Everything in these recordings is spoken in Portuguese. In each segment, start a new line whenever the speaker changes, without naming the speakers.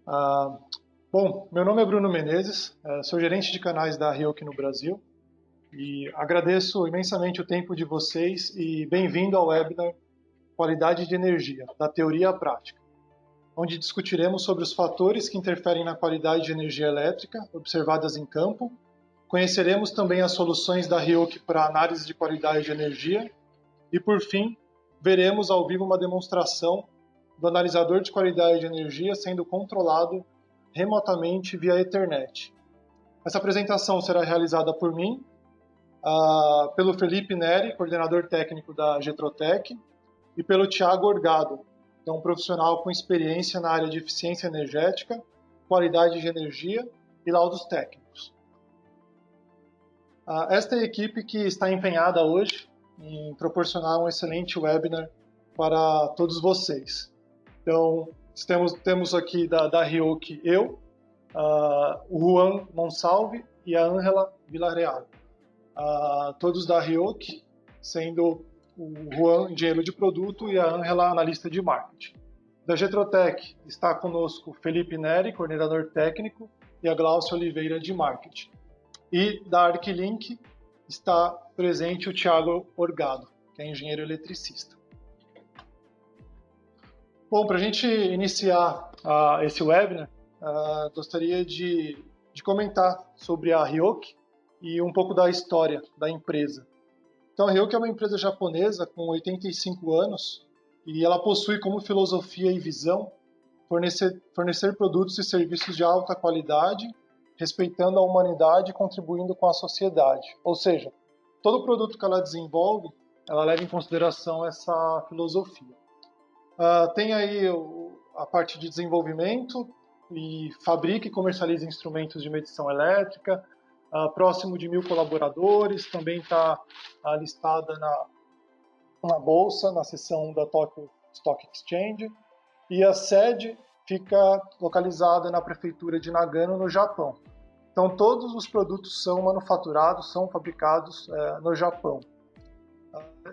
Ah, Bom, meu nome é Bruno Menezes, sou gerente de canais da Ryoki no Brasil e agradeço imensamente o tempo de vocês e bem-vindo ao webinar Qualidade de Energia, da Teoria à Prática, onde discutiremos sobre os fatores que interferem na qualidade de energia elétrica observadas em campo. Conheceremos também as soluções da Ryoki para análise de qualidade de energia e, por fim, veremos ao vivo uma demonstração do analisador de qualidade de energia sendo controlado remotamente via Ethernet. Essa apresentação será realizada por mim, pelo Felipe Neri, coordenador técnico da Getrotec, e pelo Thiago Orgado, que é um profissional com experiência na área de eficiência energética, qualidade de energia e laudos técnicos. Esta é a equipe que está empenhada hoje em proporcionar um excelente webinar para todos vocês. Então, temos aqui da Ryoki o Juan Monsalve e a Ángela Villarreal. Todos da Ryoki, sendo o Juan, engenheiro de produto, e a Ángela, analista de marketing. Da Getrotec está conosco Felipe Neri, coordenador técnico, e a Glaucia Oliveira, de marketing. E da Arquilink está presente o Thiago Orgado, que é engenheiro eletricista. Bom, para a gente iniciar esse webinar, gostaria de comentar sobre a Ryoki e um pouco da história da empresa. Então, a Ryoki é uma empresa japonesa com 85 anos e ela possui como filosofia e visão fornecer produtos e serviços de alta qualidade, respeitando a humanidade e contribuindo com a sociedade. Ou seja, todo produto que ela desenvolve, ela leva em consideração essa filosofia. Tem aí a parte de desenvolvimento e fabrica e comercializa instrumentos de medição elétrica, próximo de 1.000 colaboradores, também está listada na bolsa, na seção da Tokyo Stock Exchange, e a sede fica localizada na prefeitura de Nagano, no Japão. Então, todos os produtos são manufaturados, são fabricados no Japão.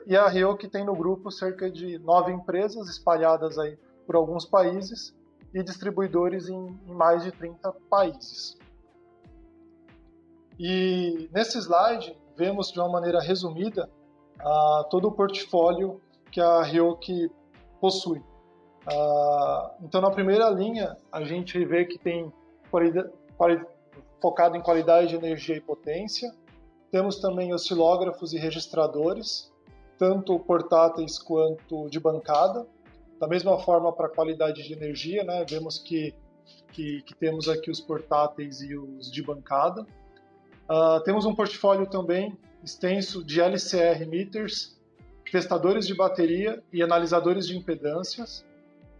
E a Ryoki tem no grupo cerca de 9 empresas espalhadas aí por alguns países e distribuidores em mais de 30 países. E nesse slide vemos de uma maneira resumida todo o portfólio que a Ryoki possui. Então, na primeira linha, a gente vê que tem focado em qualidade de energia e potência. Temos também oscilógrafos e registradores, tanto portáteis quanto de bancada. Da mesma forma, para a qualidade de energia, né, vemos que temos aqui os portáteis e os de bancada. Temos um portfólio também extenso de LCR meters, testadores de bateria e analisadores de impedâncias.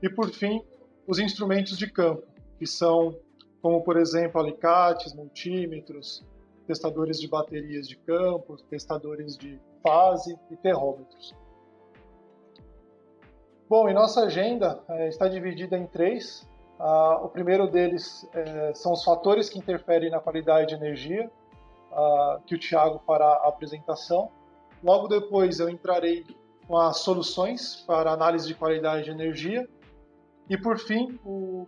E, por fim, os instrumentos de campo, que são, como por exemplo, alicates, multímetros, testadores de baterias de campo, testadores de fase e terrômetros. Bom, e nossa agenda está dividida em 3. O primeiro deles são os fatores que interferem na qualidade de energia, que o Thiago fará a apresentação. Logo depois eu entrarei com as soluções para análise de qualidade de energia. E, por fim, o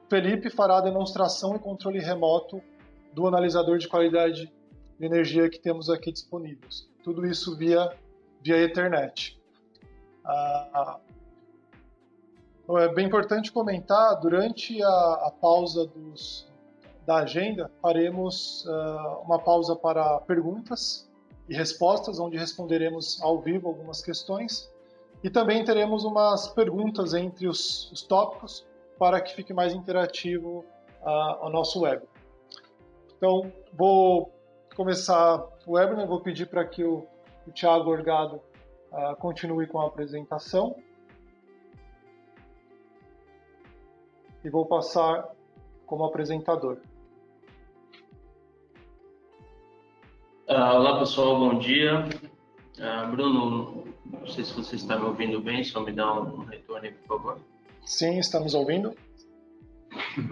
Felipe fará a demonstração e controle remoto do analisador de qualidade de energia que temos aqui disponíveis. Tudo isso via Ethernet. É bem importante comentar, durante a pausa da agenda, faremos uma pausa para perguntas e respostas, onde responderemos ao vivo algumas questões. E também teremos umas perguntas entre os tópicos para que fique mais interativo o nosso webinar. Então, vou começar o webinar, vou pedir para que o Thiago Orgado continue com a apresentação. E vou passar como apresentador.
Olá pessoal, bom dia. Bruno, não sei se você está me ouvindo bem, só me dá um retorno aí, por favor.
Sim, estamos ouvindo.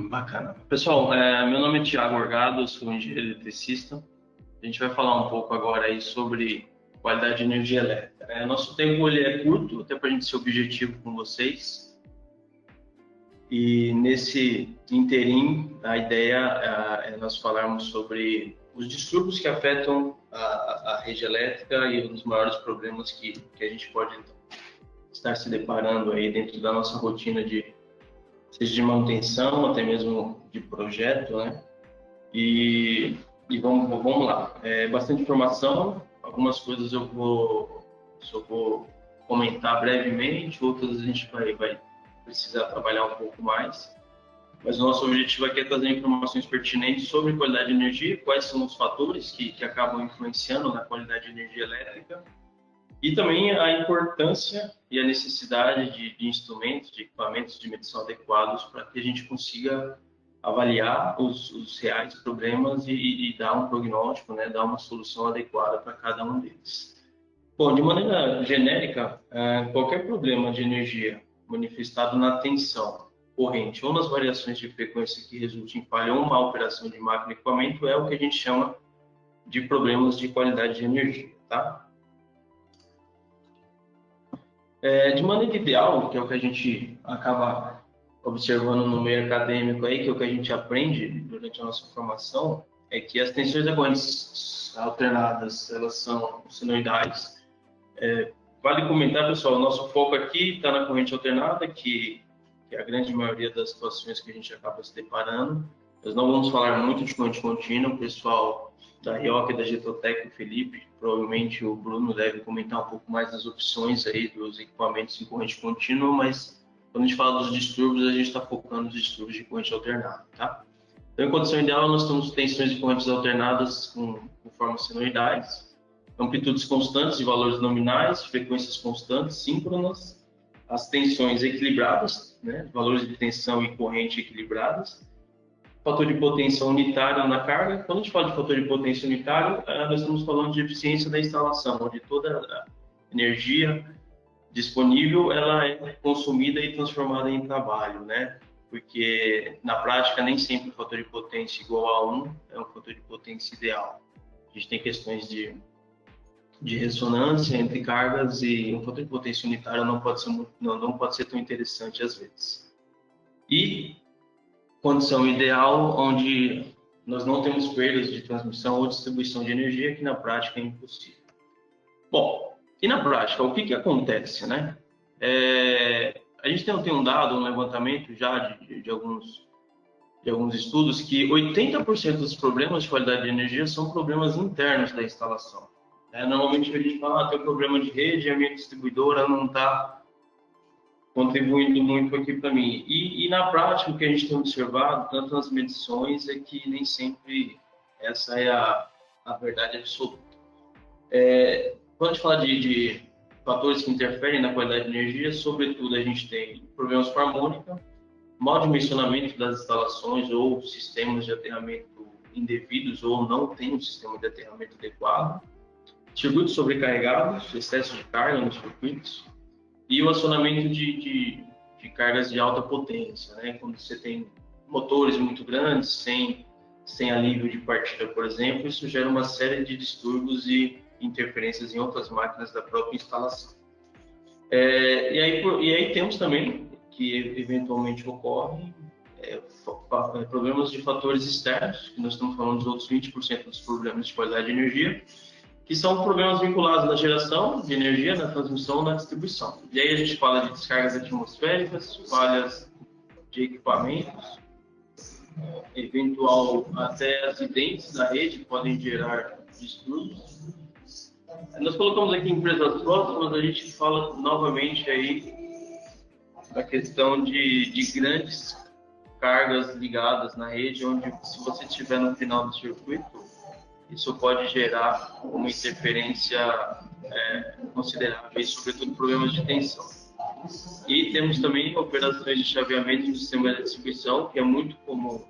Bacana. Pessoal, meu nome é Thiago Orgado, sou engenheiro eletricista. A gente vai falar um pouco agora aí sobre qualidade de energia elétrica. Nosso tempo ele é curto, até para a gente ser objetivo com vocês. E nesse interim, a ideia é nós falarmos sobre os distúrbios que afetam a rede elétrica e um dos maiores problemas que a gente pode estar se deparando aí dentro da nossa rotina seja de manutenção, até mesmo de projeto, né? E vamos lá. Bastante informação, algumas coisas eu só vou comentar brevemente, outras a gente vai precisar trabalhar um pouco mais. Mas o nosso objetivo aqui é trazer informações pertinentes sobre qualidade de energia, quais são os fatores que acabam influenciando na qualidade de energia elétrica, e também a importância e a necessidade de instrumentos, de equipamentos de medição adequados para que a gente consiga avaliar os reais problemas e dar um prognóstico, né, dar uma solução adequada para cada um deles. Bom, de maneira genérica, qualquer problema de energia manifestado na tensão, corrente ou nas variações de frequência que resulte em falha ou má operação de máquina e equipamento é o que a gente chama de problemas de qualidade de energia, tá? De maneira ideal, que é o que a gente acaba observando no meio acadêmico aí, que é o que a gente aprende durante a nossa formação, é que as tensões da correntes alternadas, elas são senoidais. Vale comentar, pessoal, o nosso foco aqui está na corrente alternada, que é a grande maioria das situações que a gente acaba se deparando. Nós não vamos falar muito de corrente contínua, o pessoal da RIOC e da Getotec, o Felipe, provavelmente o Bruno deve comentar um pouco mais das opções aí dos equipamentos em corrente contínua, mas quando a gente fala dos distúrbios, a gente está focando nos distúrbios de corrente alternada, tá? Então, em condição ideal, nós temos tensões de correntes alternadas com formas senoidais, amplitudes constantes e valores nominais, frequências constantes, síncronas, as tensões equilibradas, né, valores de tensão e corrente equilibradas, fator de potência unitário na carga. Quando a gente fala de fator de potência unitário, nós estamos falando de eficiência da instalação, onde toda a energia disponível ela é consumida e transformada em trabalho, né? Porque na prática nem sempre o fator de potência igual a 1 é um fator de potência ideal. A gente tem questões de ressonância entre cargas e um fator de potência unitário não pode ser tão interessante às vezes. E condição ideal onde nós não temos perdas de transmissão ou distribuição de energia, que na prática é impossível. Bom, e na prática, o que acontece, né? A gente tem um dado, um levantamento já de alguns estudos que 80% dos problemas de qualidade de energia são problemas internos da instalação. Normalmente a gente fala, tem um problema de rede, a minha distribuidora não está contribuindo muito aqui para mim. E na prática, o que a gente tem observado, tanto nas medições, é que nem sempre essa é a verdade absoluta. Quando a gente fala de fatores que interferem na qualidade de energia, sobretudo a gente tem problemas com harmônica, mau dimensionamento das instalações ou sistemas de aterramento indevidos ou não tem um sistema de aterramento adequado, circuitos sobrecarregados, excesso de carga nos circuitos, e o acionamento de cargas de alta potência, né? Quando você tem motores muito grandes, sem alívio de partida, por exemplo, isso gera uma série de distúrbios e interferências em outras máquinas da própria instalação. E aí temos também, que eventualmente ocorrem, problemas de fatores externos, que nós estamos falando dos outros 20% dos problemas de qualidade de energia, que são problemas vinculados na geração de energia, na transmissão, na distribuição. E aí a gente fala de descargas atmosféricas, falhas de equipamentos, eventual até acidentes na rede que podem gerar distúrbios. Nós colocamos aqui empresas próximas, a gente fala novamente aí da questão de grandes cargas ligadas na rede, onde se você estiver no final do circuito, isso pode gerar uma interferência considerável, sobretudo problemas de tensão. E temos também operações de chaveamento do sistema de distribuição, que é muito comum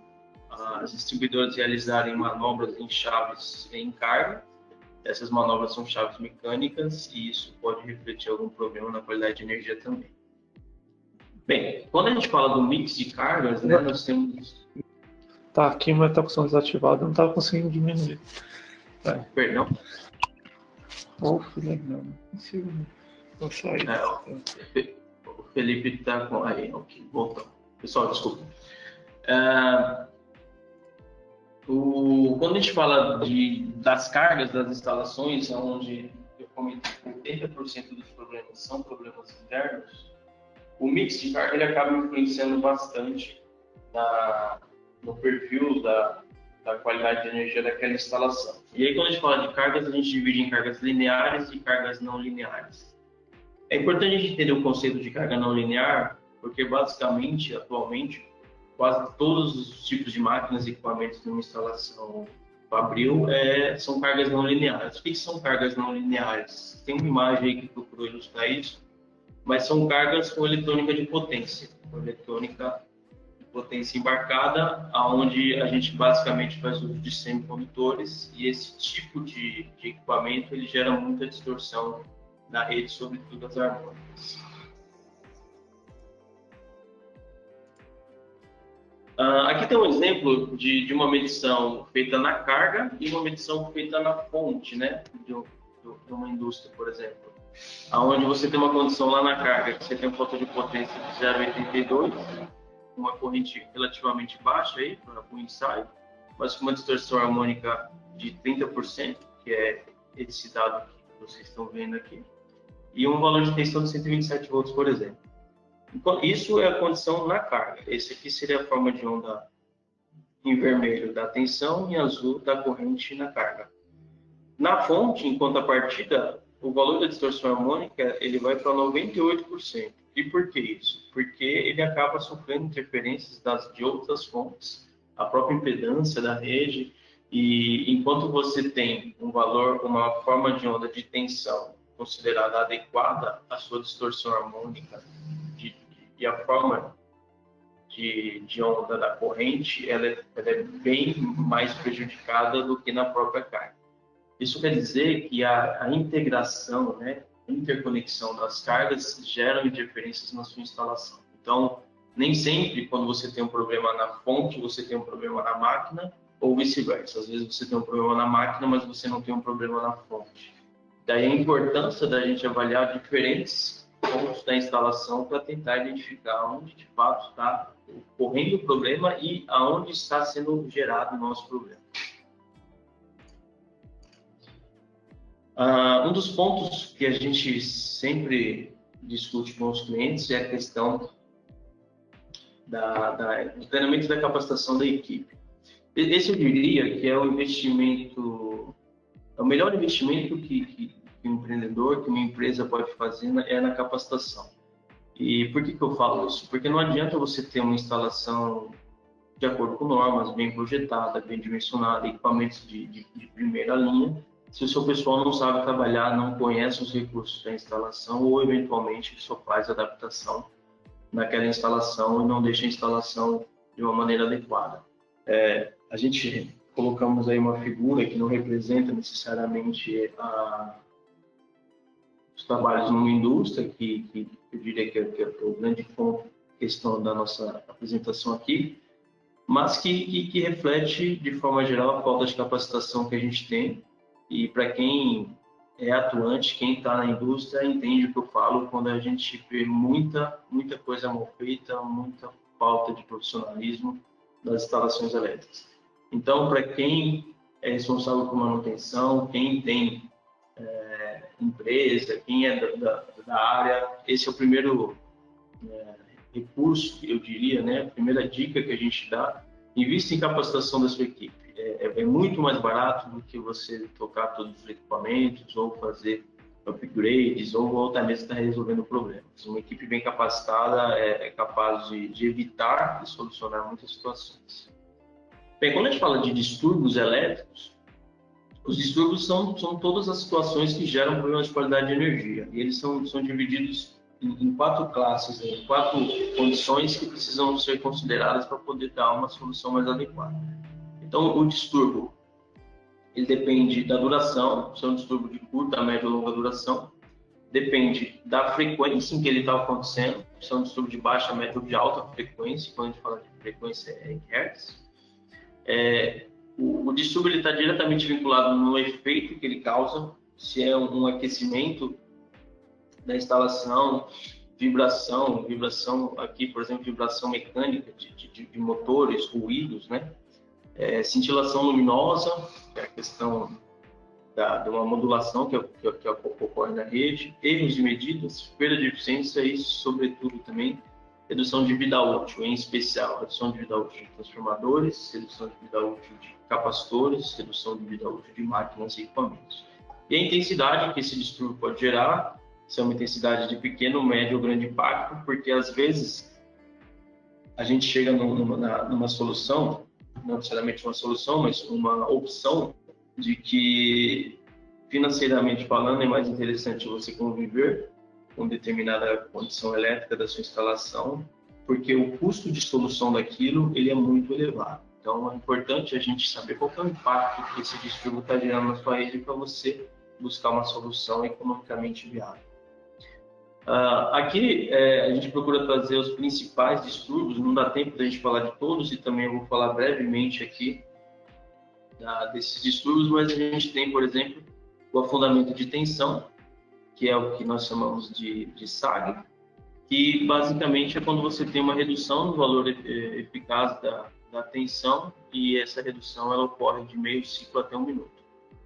as distribuidoras realizarem manobras em chaves em carga. Essas manobras são chaves mecânicas e isso pode refletir algum problema na qualidade de energia também. Bem, quando a gente fala do mix de cargas, né, nós temos...
Tá, aqui mas tá com o som desativado, eu não estava conseguindo diminuir. Vai.
Perdão?
Filho, não consigo. Vou sair.
O Felipe está com... Aí, ok, voltou. Pessoal, desculpa. Quando a gente fala das cargas das instalações, onde eu comentei que 80% dos problemas são problemas internos, o mix de carga ele acaba influenciando bastante no perfil da qualidade de energia daquela instalação. E aí, quando a gente fala de cargas, a gente divide em cargas lineares e cargas não lineares. É importante a gente entender o conceito de carga não linear, porque basicamente, atualmente, quase todos os tipos de máquinas e equipamentos de uma instalação fabril são cargas não lineares. O que são cargas não lineares? Tem uma imagem aí que procurou ilustrar isso, mas são cargas com eletrônica de potência, com eletrônica de potência embarcada, aonde a gente basicamente faz uso de semicondutores, e esse tipo de equipamento ele gera muita distorção na rede, sobretudo as harmônicas. Aqui tem um exemplo de uma medição feita na carga e uma medição feita na fonte, né, de uma indústria, por exemplo, aonde você tem uma condição lá na carga, que você tem um fator de potência de 0,82, uma corrente relativamente baixa aí para o ensaio, mas com uma distorção harmônica de 30%, que é esse dado que vocês estão vendo aqui, e um valor de tensão de 127 volts, por exemplo. Então, isso é a condição na carga. Esse aqui seria a forma de onda em vermelho da tensão e em azul da corrente na carga. Na fonte, em contrapartida, o valor da distorção harmônica ele vai para 98%. E por que isso? Porque ele acaba sofrendo interferências de outras fontes, a própria impedância da rede, e enquanto você tem um valor, uma forma de onda de tensão considerada adequada, a sua distorção harmônica e a forma de onda da corrente, ela é bem mais prejudicada do que na própria carga. Isso quer dizer que a integração, né, a interconexão das cargas geram interferências na sua instalação. Então, nem sempre, quando você tem um problema na fonte, você tem um problema na máquina, ou vice-versa. Às vezes você tem um problema na máquina, mas você não tem um problema na fonte. Daí a importância da gente avaliar diferentes pontos da instalação para tentar identificar onde de fato está ocorrendo o problema e aonde está sendo gerado o nosso problema. Um dos pontos que a gente sempre discute com os clientes é a questão do treinamento e da capacitação da equipe. Esse eu diria que é o investimento, é o melhor investimento que um empreendedor, que uma empresa pode fazer é na capacitação. E por que eu falo isso? Porque não adianta você ter uma instalação de acordo com normas, bem projetada, bem dimensionada, equipamentos de primeira linha, se o seu pessoal não sabe trabalhar, não conhece os recursos da instalação ou, eventualmente, só faz adaptação naquela instalação e não deixa a instalação de uma maneira adequada. A gente colocamos aí uma figura que não representa necessariamente os trabalhos numa indústria, que eu diria que é o grande ponto, questão da nossa apresentação aqui, mas que reflete, de forma geral, a falta de capacitação que a gente tem. E para quem é atuante, quem está na indústria, entende o que eu falo quando a gente vê muita coisa mal feita, muita falta de profissionalismo das instalações elétricas. Então, para quem é responsável por manutenção, quem tem empresa, quem é da área, esse é o primeiro recurso, eu diria, né? A primeira dica que a gente dá: invista em capacitação da sua equipe. É muito mais barato do que você tocar todos os equipamentos ou fazer upgrades ou até mesmo estar resolvendo problemas. Uma equipe bem capacitada é capaz de evitar e solucionar muitas situações. Bem, quando a gente fala de distúrbios elétricos, os distúrbios são todas as situações que geram problemas de qualidade de energia. E eles são divididos em 4 classes, em 4 condições que precisam ser consideradas para poder dar uma solução mais adequada. Então, o distúrbio, ele depende da duração, se é um distúrbio de curta, média ou longa duração, depende da frequência em que ele está acontecendo, se é um distúrbio de baixa, média ou de alta frequência, quando a gente fala de frequência é em Hertz. O distúrbio está diretamente vinculado no efeito que ele causa, se é um aquecimento da instalação, vibração aqui, por exemplo, vibração mecânica de motores, ruídos, né? Cintilação luminosa, que é a questão de uma modulação que ocorre na rede, erros de medidas, perda de eficiência e, sobretudo, também redução de vida útil, em especial redução de vida útil de transformadores, redução de vida útil de capacitores, redução de vida útil de máquinas e equipamentos. E a intensidade que esse distúrbio pode gerar, se é uma intensidade de pequeno, médio ou grande impacto, porque às vezes a gente chega numa solução, não necessariamente uma solução, mas uma opção de que, financeiramente falando, é mais interessante você conviver com determinada condição elétrica da sua instalação, porque o custo de solução daquilo ele é muito elevado. Então, é importante a gente saber qual é o impacto que esse distúrbio está gerando na sua rede para você buscar uma solução economicamente viável. Aqui a gente procura trazer os principais distúrbios, não dá tempo da gente falar de todos e também eu vou falar brevemente aqui desses distúrbios, mas a gente tem, por exemplo, o afundamento de tensão, que é o que nós chamamos de SAG, que basicamente é quando você tem uma redução no valor eficaz da tensão e essa redução ela ocorre de meio ciclo até 1 minuto.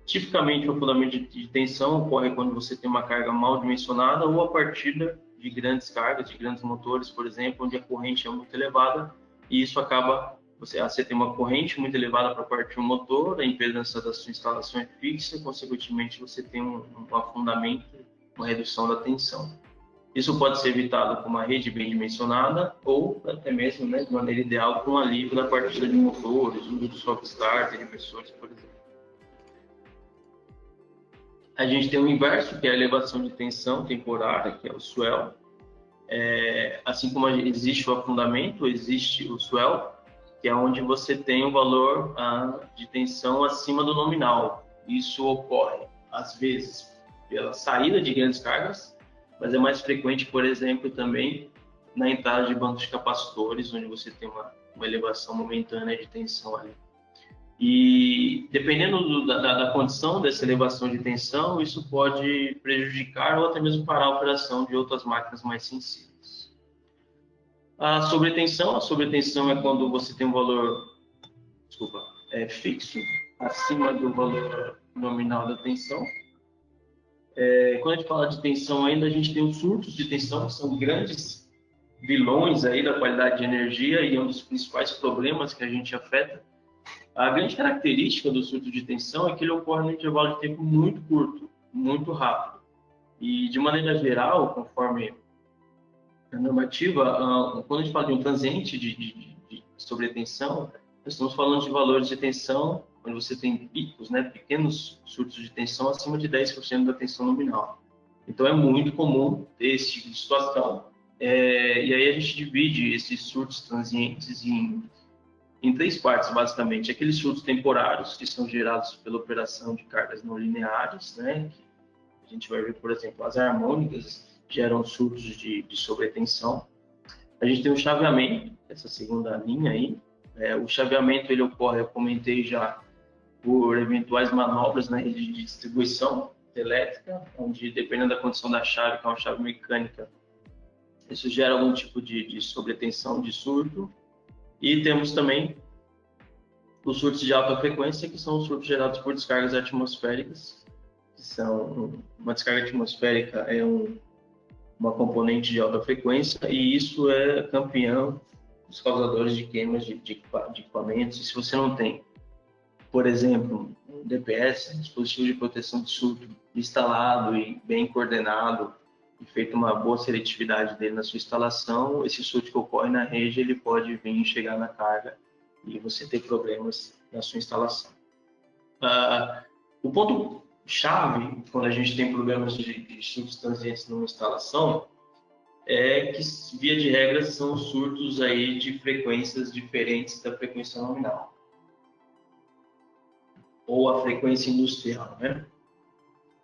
Tipicamente, o afundamento de tensão ocorre quando você tem uma carga mal dimensionada ou a partir de grandes cargas, de grandes motores, por exemplo, onde a corrente é muito elevada e isso acaba, você tem uma corrente muito elevada para partir do motor, a impedância da sua instalação é fixa e, consequentemente, você tem um afundamento, uma redução da tensão. Isso pode ser evitado com uma rede bem dimensionada ou até mesmo, né, de maneira ideal, com um alívio da partida de motores, uso de soft start, de inversores, por exemplo. A gente tem o inverso, que é a elevação de tensão temporária, que é o swell. Assim como existe o afundamento, existe o swell, que é onde você tem o valor de tensão acima do nominal. Isso ocorre, às vezes, pela saída de grandes cargas, mas é mais frequente, por exemplo, também na entrada de bancos de capacitores, onde você tem uma elevação momentânea de tensão ali. E dependendo da condição dessa elevação de tensão, isso pode prejudicar ou até mesmo parar a operação de outras máquinas mais sensíveis. A sobretensão é quando você tem um valor, fixo, acima do valor nominal da tensão. Quando a gente fala de tensão ainda, a gente tem os surtos de tensão, que são grandes vilões aí da qualidade de energia e é um dos principais problemas que a gente afeta. A grande característica do surto de tensão é que ele ocorre num intervalo de tempo muito curto, muito rápido. E, de maneira geral, conforme a normativa, quando a gente fala de um transiente de sobretensão, nós estamos falando de valores de tensão, onde você tem picos, né, pequenos surtos de tensão acima de 10% da tensão nominal. Então, é muito comum ter esse tipo de situação. E aí a gente divide esses surtos transientes em 3 partes, basicamente. Aqueles surtos temporários, que são gerados pela operação de cargas não lineares, né? A gente vai ver, por exemplo, as harmônicas geram surtos de sobretensão. A gente tem o chaveamento, essa segunda linha aí. O chaveamento, ele ocorre, eu comentei já, por eventuais manobras na rede de distribuição elétrica, onde, dependendo da condição da chave, que é uma chave mecânica, isso gera algum tipo de sobretensão, de surto. E temos também os surtos de alta frequência, que são os surtos gerados por descargas atmosféricas, que são uma descarga atmosférica é uma componente de alta frequência e isso é campeão dos causadores de queimas de equipamentos. E se você não tem, por exemplo, um DPS, um dispositivo de proteção de surto instalado e bem coordenado, e feita uma boa seletividade dele na sua instalação, esse surto que ocorre na rede, ele pode vir chegar na carga e você ter problemas na sua instalação. O ponto chave, quando a gente tem problemas de surtos transientes numa instalação, é que, via de regra, são surtos aí de frequências diferentes da frequência nominal, ou a frequência industrial, né?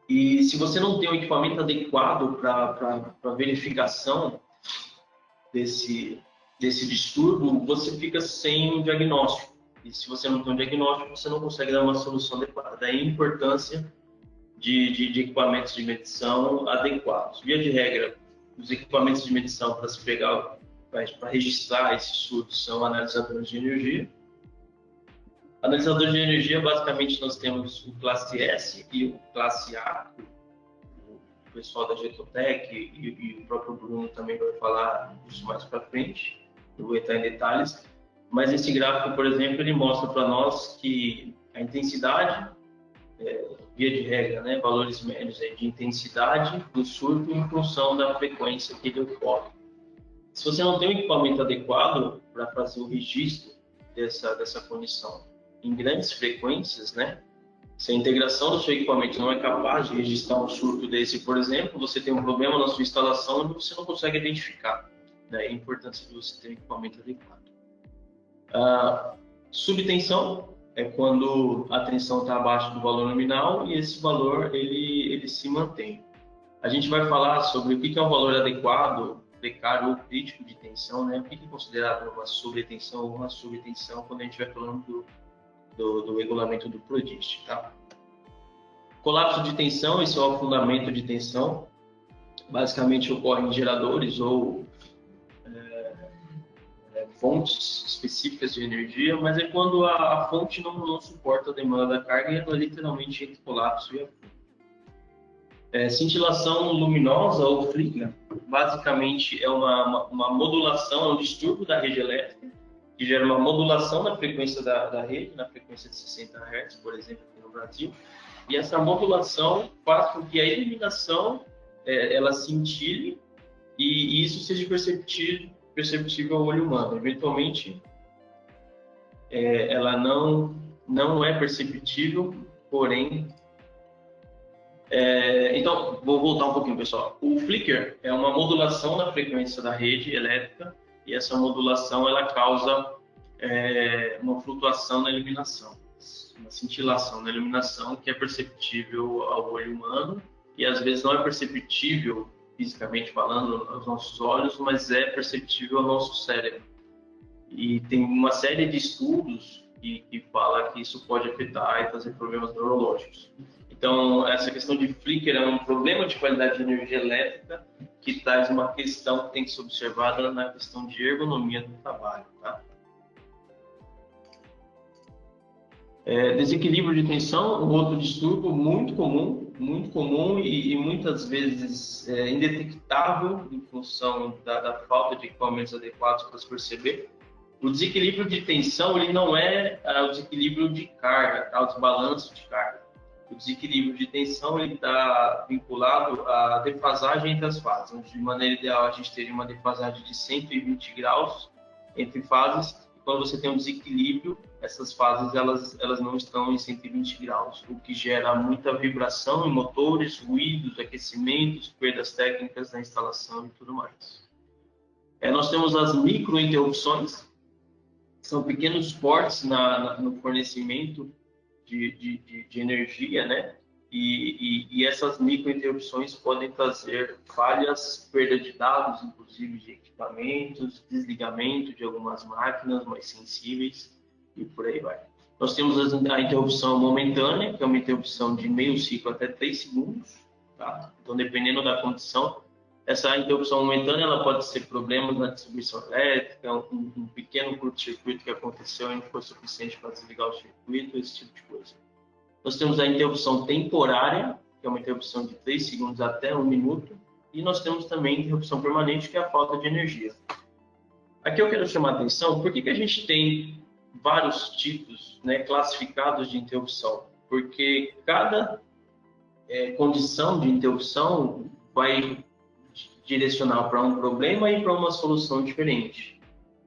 E se você não tem um equipamento adequado para verificação desse distúrbio, você fica sem um diagnóstico. E se você não tem um diagnóstico, você não consegue dar uma solução adequada. Daí a importância de equipamentos de medição adequados. Via de regra, os equipamentos de medição para se pegar, para registrar esses surtos são analisadores de energia. Analisador de energia, basicamente, nós temos o classe S e o classe A. O pessoal da Getotec e o próprio Bruno também vai falar disso mais para frente. Eu vou entrar em detalhes. Mas esse gráfico, por exemplo, ele mostra para nós que a intensidade, via de regra, né, valores médios aí de intensidade do surto em função da frequência que ele ocorre. Se você não tem um equipamento adequado para fazer o registro dessa condição em grandes frequências, né, se a integração do seu equipamento não é capaz de registrar um surto desse, por exemplo, você tem um problema na sua instalação e você não consegue identificar. Daí a importância de você ter um equipamento adequado. Subtensão é quando a tensão está abaixo do valor nominal e esse valor ele se mantém. A gente vai falar sobre o que é um valor adequado, precário ou crítico de tensão, né? O que é considerado uma sobretensão ou uma subtensão quando a gente vai falando do regulamento do PRODIST, tá? Colapso de tensão, esse é o afundamento de tensão. Basicamente ocorre em geradores ou fontes específicas de energia, mas é quando a fonte não suporta a demanda da carga e ela literalmente entra em colapso e afunda. Cintilação luminosa ou flicker, basicamente é uma modulação, um distúrbio da rede elétrica, que gera uma modulação na frequência da rede, na frequência de 60 Hz, por exemplo, aqui no Brasil, e essa modulação faz com que a iluminação ela cintile e isso seja perceptível ao olho humano. Eventualmente, ela não é perceptível, porém... então, vou voltar um pouquinho, pessoal. O flicker é uma modulação na frequência da rede elétrica e essa modulação ela causa uma flutuação na iluminação, uma cintilação na iluminação que é perceptível ao olho humano e às vezes não é perceptível fisicamente falando aos nossos olhos, mas é perceptível ao nosso cérebro. E tem uma série de estudos que fala que isso pode afetar e trazer problemas neurológicos. Então, essa questão de flicker é um problema de qualidade de energia elétrica que traz uma questão que tem que ser observada na questão de ergonomia do trabalho, tá? Desequilíbrio de tensão, um outro distúrbio muito comum e muitas vezes indetectável em função da falta de equipamentos adequados para se perceber. O desequilíbrio de tensão ele não é o desequilíbrio de carga, tá? O desbalanço de carga. O desequilíbrio de tensão está vinculado à defasagem entre as fases, onde de maneira ideal a gente teria uma defasagem de 120 graus entre fases. Quando você tem um desequilíbrio, essas fases elas não estão em 120 graus, o que gera muita vibração em motores, ruídos, aquecimentos, perdas técnicas na instalação e tudo mais. Nós temos as microinterrupções, que são pequenos cortes no fornecimento de energia, né? E essas microinterrupções podem trazer falhas, perda de dados, inclusive de equipamentos, desligamento de algumas máquinas mais sensíveis e por aí vai. Nós temos a interrupção momentânea, que é uma interrupção de meio ciclo até 3 segundos. Tá? Então, dependendo da condição, essa interrupção momentânea ela pode ser problemas na distribuição elétrica, um pequeno curto-circuito que aconteceu e não foi suficiente para desligar o circuito, esse tipo de coisa. Nós temos a interrupção temporária, que é uma interrupção de 3 segundos até 1 minuto, e nós temos também a interrupção permanente, que é a falta de energia. Aqui eu quero chamar a atenção, por que a gente tem vários tipos, né, classificados de interrupção? Porque cada condição de interrupção vai direcionar para um problema e para uma solução diferente.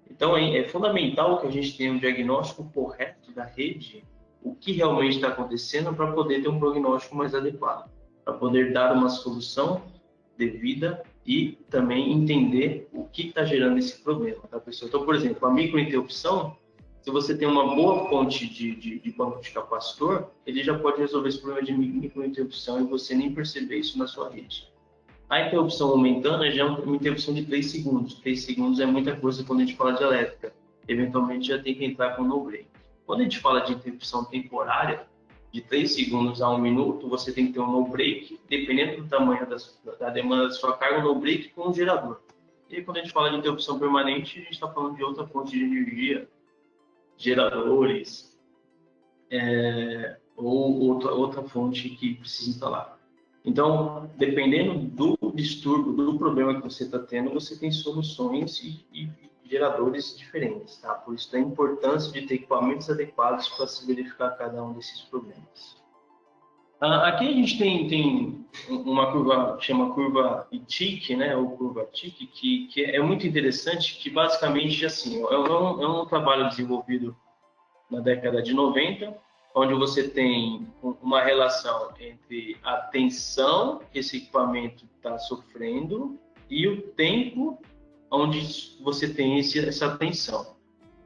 Então é fundamental que a gente tenha um diagnóstico correto da rede, o que realmente está acontecendo para poder ter um prognóstico mais adequado, para poder dar uma solução devida e também entender o que está gerando esse problema, tá, pessoal? Então, por exemplo, a microinterrupção, se você tem uma boa fonte de banco de capacitor, ele já pode resolver esse problema de microinterrupção e você nem perceber isso na sua rede. A interrupção momentânea já é uma interrupção de 3 segundos. 3 segundos é muita coisa quando a gente fala de elétrica. Eventualmente já tem que entrar com no break. Quando a gente fala de interrupção temporária, de 3 segundos a 1 minuto, você tem que ter um no break, dependendo do tamanho da demanda da sua carga, um no break com um gerador. E aí, quando a gente fala de interrupção permanente, a gente está falando de outra fonte de energia, geradores, ou outra fonte que precisa instalar. Então, dependendo do distúrbio, do problema que você está tendo, você tem soluções e geradores diferentes, tá? Por isso da importância de ter equipamentos adequados para se verificar cada um desses problemas. Aqui a gente tem uma curva que chama curva ITIC, né? Ou curva TIC, que é muito interessante, que basicamente assim, é um trabalho desenvolvido na década de 90, onde você tem uma relação entre a tensão que esse equipamento está sofrendo e o tempo onde você tem essa tensão.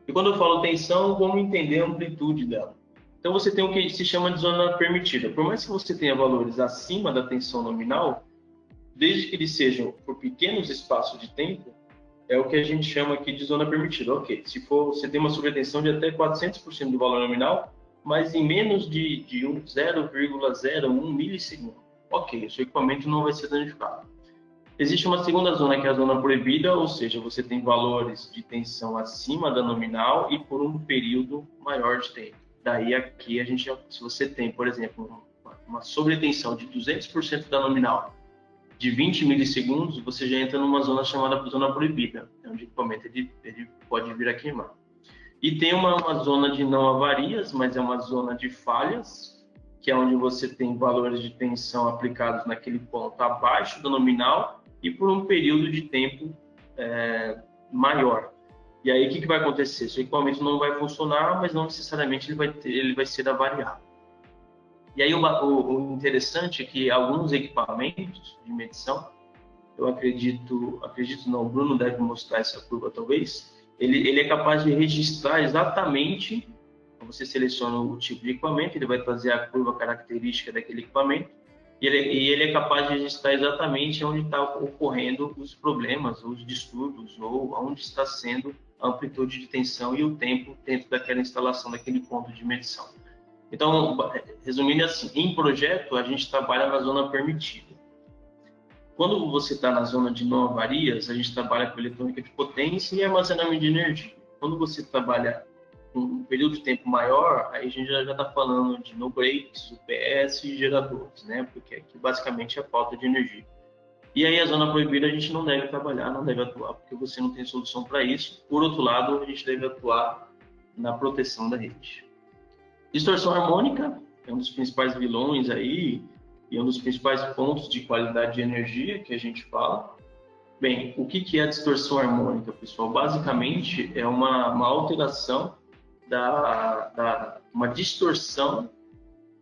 E quando eu falo tensão, vamos entender a amplitude dela. Então você tem o que se chama de zona permitida. Por mais que você tenha valores acima da tensão nominal, desde que eles sejam por pequenos espaços de tempo, é o que a gente chama aqui de zona permitida. Ok, se for, você tem uma sobretensão de até 400% do valor nominal, mas em menos de 0,01 milissegundo. Ok, o seu equipamento não vai ser danificado. Existe uma segunda zona, que é a zona proibida, ou seja, você tem valores de tensão acima da nominal e por um período maior de tempo. Daí aqui, se você tem, por exemplo, uma sobretensão de 200% da nominal, de 20 milissegundos, você já entra numa zona chamada zona proibida, onde o equipamento ele pode vir a queimar. E tem uma zona de não avarias, mas é uma zona de falhas, que é onde você tem valores de tensão aplicados naquele ponto abaixo do nominal e por um período de tempo maior. E aí o que vai acontecer? Seu equipamento não vai funcionar, mas não necessariamente ele vai ser avariado. E aí o interessante é que alguns equipamentos de medição, eu acredito não, o Bruno deve mostrar essa curva talvez, ele é capaz de registrar exatamente, você seleciona o tipo de equipamento, ele vai trazer a curva característica daquele equipamento, e ele é capaz de registrar exatamente onde está ocorrendo os problemas, os distúrbios, ou onde está sendo a amplitude de tensão e o tempo dentro daquela instalação, daquele ponto de medição. Então, resumindo assim, em projeto, a gente trabalha na zona permitida. Quando você está na zona de não avarias, a gente trabalha com eletrônica de potência e armazenamento de energia. Quando você trabalha com um período de tempo maior, aí a gente já está falando de no breaks, UPS e geradores, né? Porque aqui basicamente é a falta de energia. E aí a zona proibida a gente não deve trabalhar, não deve atuar, porque você não tem solução para isso. Por outro lado, a gente deve atuar na proteção da rede. Distorção harmônica é um dos principais vilões aí e um dos principais pontos de qualidade de energia que a gente fala. Bem, o que é a distorção harmônica, pessoal? Basicamente é uma alteração uma distorção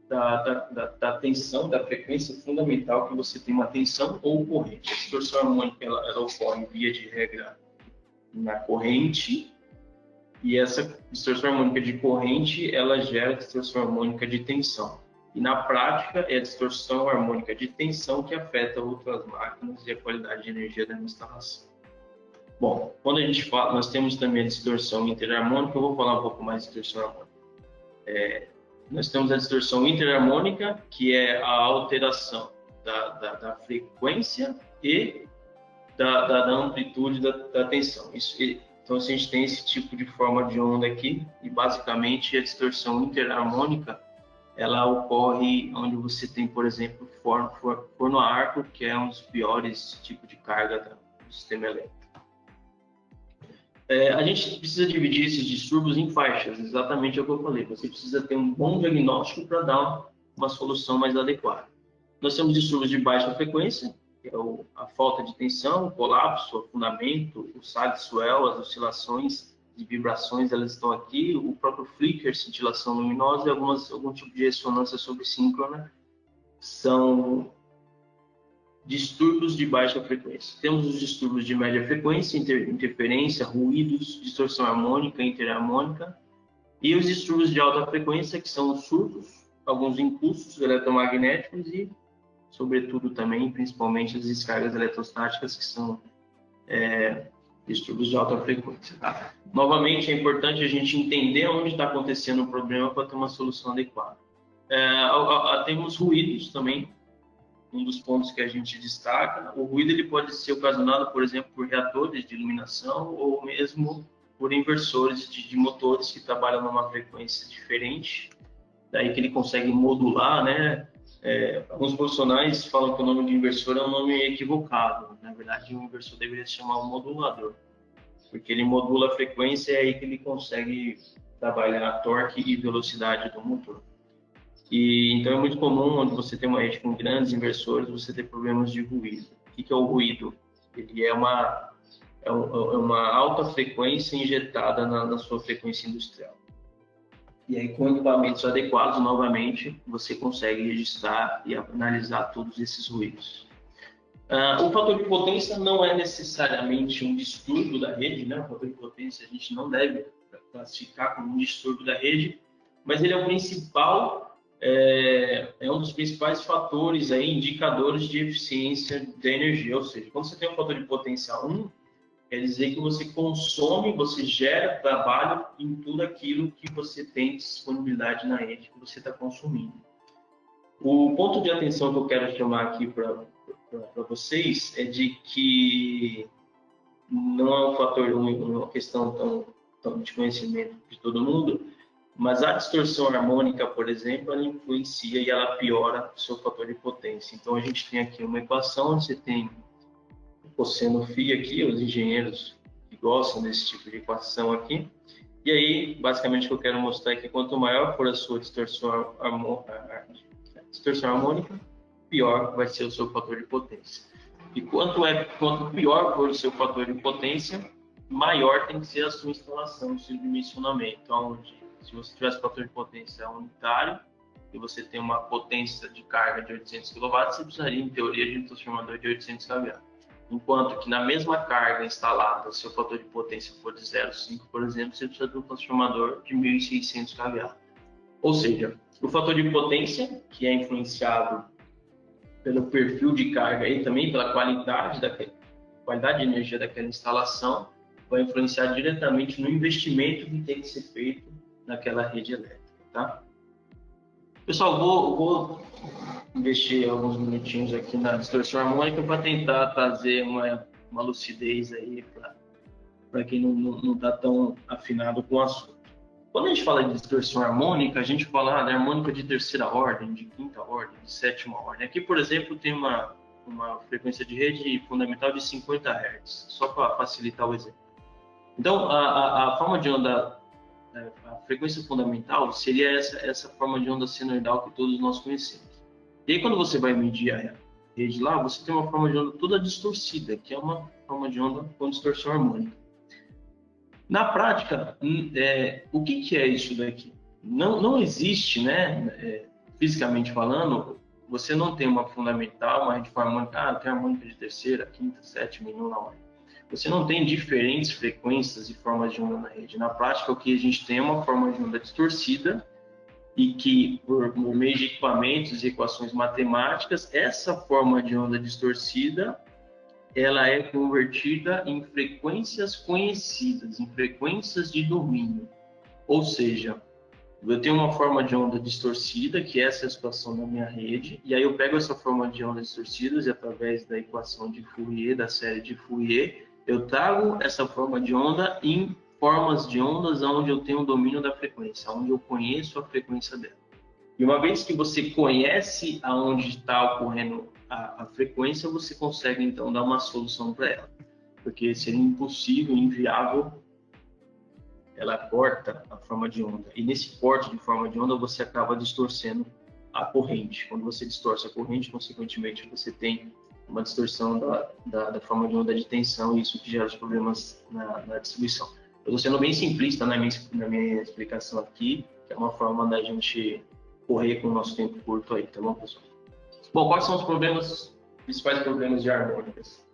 da tensão, da frequência fundamental que você tem uma tensão ou corrente. A distorção harmônica ela ocorre via de regra na corrente. E essa distorção harmônica de corrente, ela gera distorção harmônica de tensão. E na prática, é a distorção harmônica de tensão que afeta outras máquinas e a qualidade de energia da instalação. Bom, quando a gente fala, nós temos também a distorção interharmônica, eu vou falar um pouco mais de distorção harmônica. Nós temos a distorção interharmônica, que é a alteração da frequência e da amplitude da tensão. Então, a gente tem esse tipo de forma de onda aqui, e basicamente a distorção interharmônica, ela ocorre onde você tem, por exemplo, forno a arco, que é um dos piores tipos de carga do sistema elétrico. A gente precisa dividir esses distúrbios em faixas, exatamente o que eu falei. Você precisa ter um bom diagnóstico para dar uma solução mais adequada. Nós temos distúrbios de baixa frequência, que é a falta de tensão, o colapso, o afundamento, o sag swell, as oscilações de vibrações, elas estão aqui, o próprio flicker, cintilação luminosa e algum tipo de ressonância subsíncrona são distúrbios de baixa frequência. Temos os distúrbios de média frequência, interferência, ruídos, distorção harmônica, interharmônica, e os distúrbios de alta frequência, que são os surtos, alguns impulsos eletromagnéticos e, sobretudo também, principalmente, as descargas eletrostáticas, que são distúrbios de alta frequência. Tá? Novamente, é importante a gente entender onde está acontecendo o problema para ter uma solução adequada. temos ruídos também, um dos pontos que a gente destaca. O ruído ele pode ser ocasionado, por exemplo, por reatores de iluminação ou mesmo por inversores de motores que trabalham numa frequência diferente, daí que ele consegue modular, né? Alguns profissionais falam que o nome de inversor é um nome equivocado. Na verdade, o inversor deveria se chamar um modulador, porque ele modula a frequência e é aí que ele consegue trabalhar a torque e velocidade do motor. E então é muito comum, onde você tem uma rede com grandes inversores, você ter problemas de ruído. O que é o ruído? Ele é uma alta frequência injetada na sua frequência industrial. E aí, com equipamentos adequados, novamente, você consegue registrar e analisar todos esses ruídos. O fator de potência não é necessariamente um distúrbio da rede, né? O fator de potência a gente não deve classificar como um distúrbio da rede, mas ele é um dos principais fatores, aí, indicadores de eficiência da energia. Ou seja, quando você tem um fator de potência 1, quer dizer que você consome, você gera trabalho em tudo aquilo que você tem disponibilidade na rede que você está consumindo. O ponto de atenção que eu quero chamar aqui para vocês é de que não é um fator, uma questão tão de conhecimento de todo mundo, mas a distorção harmônica, por exemplo, ela influencia e ela piora o seu fator de potência. Então, a gente tem aqui uma equação onde você tem o cosseno φ aqui, os engenheiros que gostam desse tipo de equação aqui. E aí, basicamente, o que eu quero mostrar é que quanto maior for a sua distorção harmônica, pior vai ser o seu fator de potência. E quanto pior for o seu fator de potência, maior tem que ser a sua instalação, o seu dimensionamento, onde se você tivesse fator de potência unitário e você tem uma potência de carga de 800 kW, você precisaria, em teoria, de um transformador de 800 kVA. Enquanto que na mesma carga instalada, o seu fator de potência for de 0,5, por exemplo, você precisa de um transformador de 1.600 kVA. Ou seja, o fator de potência, que é influenciado pelo perfil de carga e também pela qualidade de energia daquela instalação, vai influenciar diretamente no investimento que tem que ser feito naquela rede elétrica, tá? Pessoal, vou investir alguns minutinhos aqui na distorção harmônica para tentar trazer uma lucidez aí para quem não está tão afinado com o assunto. Quando a gente fala de distorção harmônica, a gente fala da harmônica de terceira ordem, de quinta ordem, de sétima ordem. Aqui, por exemplo, tem uma frequência de rede fundamental de 50 Hz, só para facilitar o exemplo. Então, a forma de onda, a frequência fundamental seria essa forma de onda senoidal que todos nós conhecemos. E aí, quando você vai medir a rede lá, você tem uma forma de onda toda distorcida, que é uma forma de onda com distorção harmônica. Na prática, o que é isso daqui? Não existe, né, fisicamente falando, você não tem uma fundamental, uma rede harmônica, tem harmônica de terceira, quinta, sétima e nona ordem. Você não tem diferentes frequências e formas de onda na rede. Na prática, o que a gente tem é uma forma de onda distorcida e que, por meio de equipamentos e equações matemáticas, essa forma de onda distorcida ela é convertida em frequências conhecidas, em frequências de domínio. Ou seja, eu tenho uma forma de onda distorcida, que essa é a situação da minha rede, e aí eu pego essa forma de onda distorcida e através da equação de Fourier, da série de Fourier, eu trago essa forma de onda em formas de ondas onde eu tenho o domínio da frequência, onde eu conheço a frequência dela. E uma vez que você conhece aonde está ocorrendo a frequência, você consegue então dar uma solução para ela, porque seria impossível, inviável, ela corta a forma de onda. E nesse corte de forma de onda, você acaba distorcendo a corrente. Quando você distorce a corrente, consequentemente, você tem uma distorção da forma de onda de tensão, e isso que gera os problemas na distribuição. Eu estou sendo bem simplista na minha explicação aqui, que é uma forma da gente correr com o nosso tempo curto aí, tá bom, pessoal? Bom, quais são os principais problemas de harmônicas?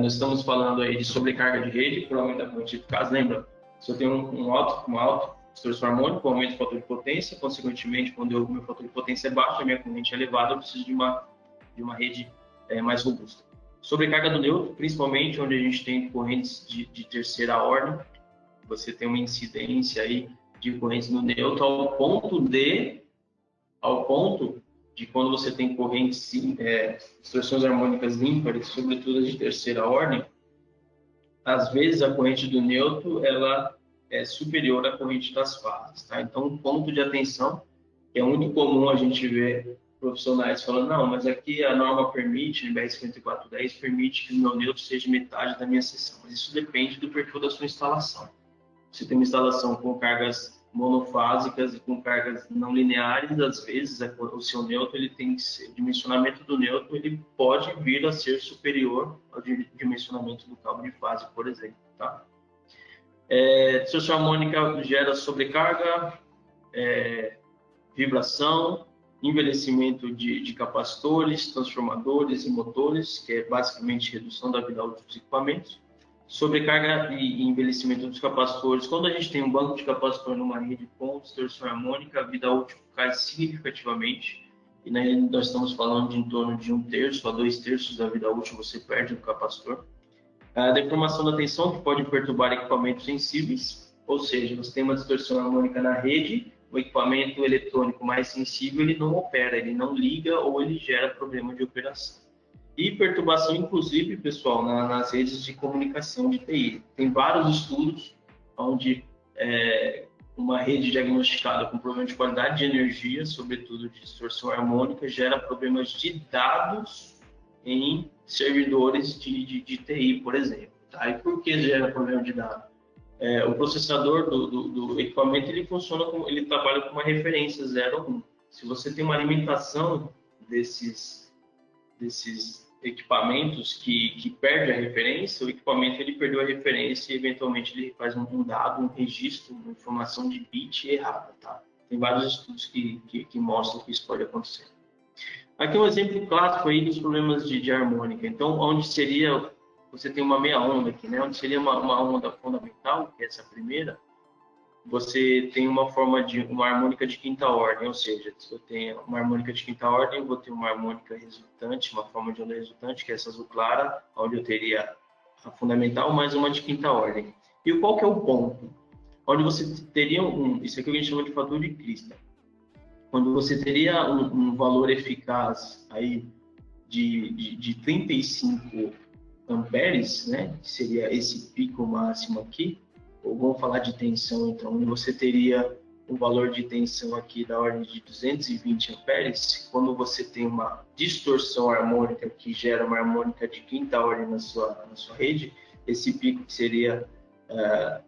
Nós estamos falando aí de sobrecarga de rede por aumento da corrente eficaz. Lembra, se eu tenho uma alta distorção harmônica, eu aumento o fator de potência, consequentemente, quando o meu fator de potência é baixo, a minha corrente é elevada, eu preciso de uma rede mais robusta. Sobrecarga do neutro, principalmente onde a gente tem correntes de terceira ordem, você tem uma incidência aí de correntes no neutro ao ponto de ao ponto de quando você tem correntes, distorções harmônicas ímpares, sobretudo as de terceira ordem, às vezes a corrente do neutro ela é superior à corrente das fases, tá? Então, um ponto de atenção, que é muito comum a gente ver profissionais falando, não, mas aqui a norma permite, a NBR 5410 permite que o meu neutro seja metade da minha seção, mas isso depende do perfil da sua instalação. Você tem uma instalação com cargas monofásicas e com cargas não lineares, às vezes o seu neutro ele tem que ser, o dimensionamento do neutro ele pode vir a ser superior ao dimensionamento do cabo de fase, por exemplo, tá? Distorção harmônica gera sobrecarga, vibração, envelhecimento de capacitores, transformadores e motores, que é basicamente redução da vida útil dos equipamentos. Sobrecarga e envelhecimento dos capacitores. Quando a gente tem um banco de capacitor numa rede com distorção harmônica, a vida útil cai significativamente. E nós estamos falando de em torno de 1/3 a 2/3 da vida útil você perde no capacitor. A deformação da tensão, que pode perturbar equipamentos sensíveis, ou seja, você tem uma distorção harmônica na rede, o equipamento eletrônico mais sensível ele não opera, ele não liga ou ele gera problema de operação. E perturbação, inclusive, pessoal, nas redes de comunicação de TI. Tem vários estudos onde uma rede diagnosticada com problema de qualidade de energia, sobretudo de distorção harmônica, gera problemas de dados em servidores de TI, por exemplo. Tá? E por que gera problema de dados? O processador do equipamento ele funciona ele trabalha com uma referência 0,1. Se você tem uma alimentação desses equipamentos que perde a referência, o equipamento ele perdeu a referência e eventualmente ele faz um dado, um registro, uma informação de bit errada, tá? Tem vários estudos que mostram que isso pode acontecer. Aqui um exemplo clássico aí dos problemas de harmônica. Então, onde seria, você tem uma meia onda aqui, né? Onde seria uma onda fundamental, que é essa primeira, você tem uma harmônica de quinta ordem, ou seja, se eu tenho uma harmônica de quinta ordem, eu vou ter uma harmônica resultante, uma forma de onda resultante, que é essa azul clara, onde eu teria a fundamental mais uma de quinta ordem. E qual que é o ponto? Onde você teria isso aqui a gente chama de fator de Krista, onde você teria um valor eficaz aí de 35 amperes, né, que seria esse pico máximo aqui, ou vamos falar de tensão, então, onde você teria um valor de tensão aqui da ordem de 220 amperes, quando você tem uma distorção harmônica que gera uma harmônica de quinta ordem na sua rede, esse pico que seria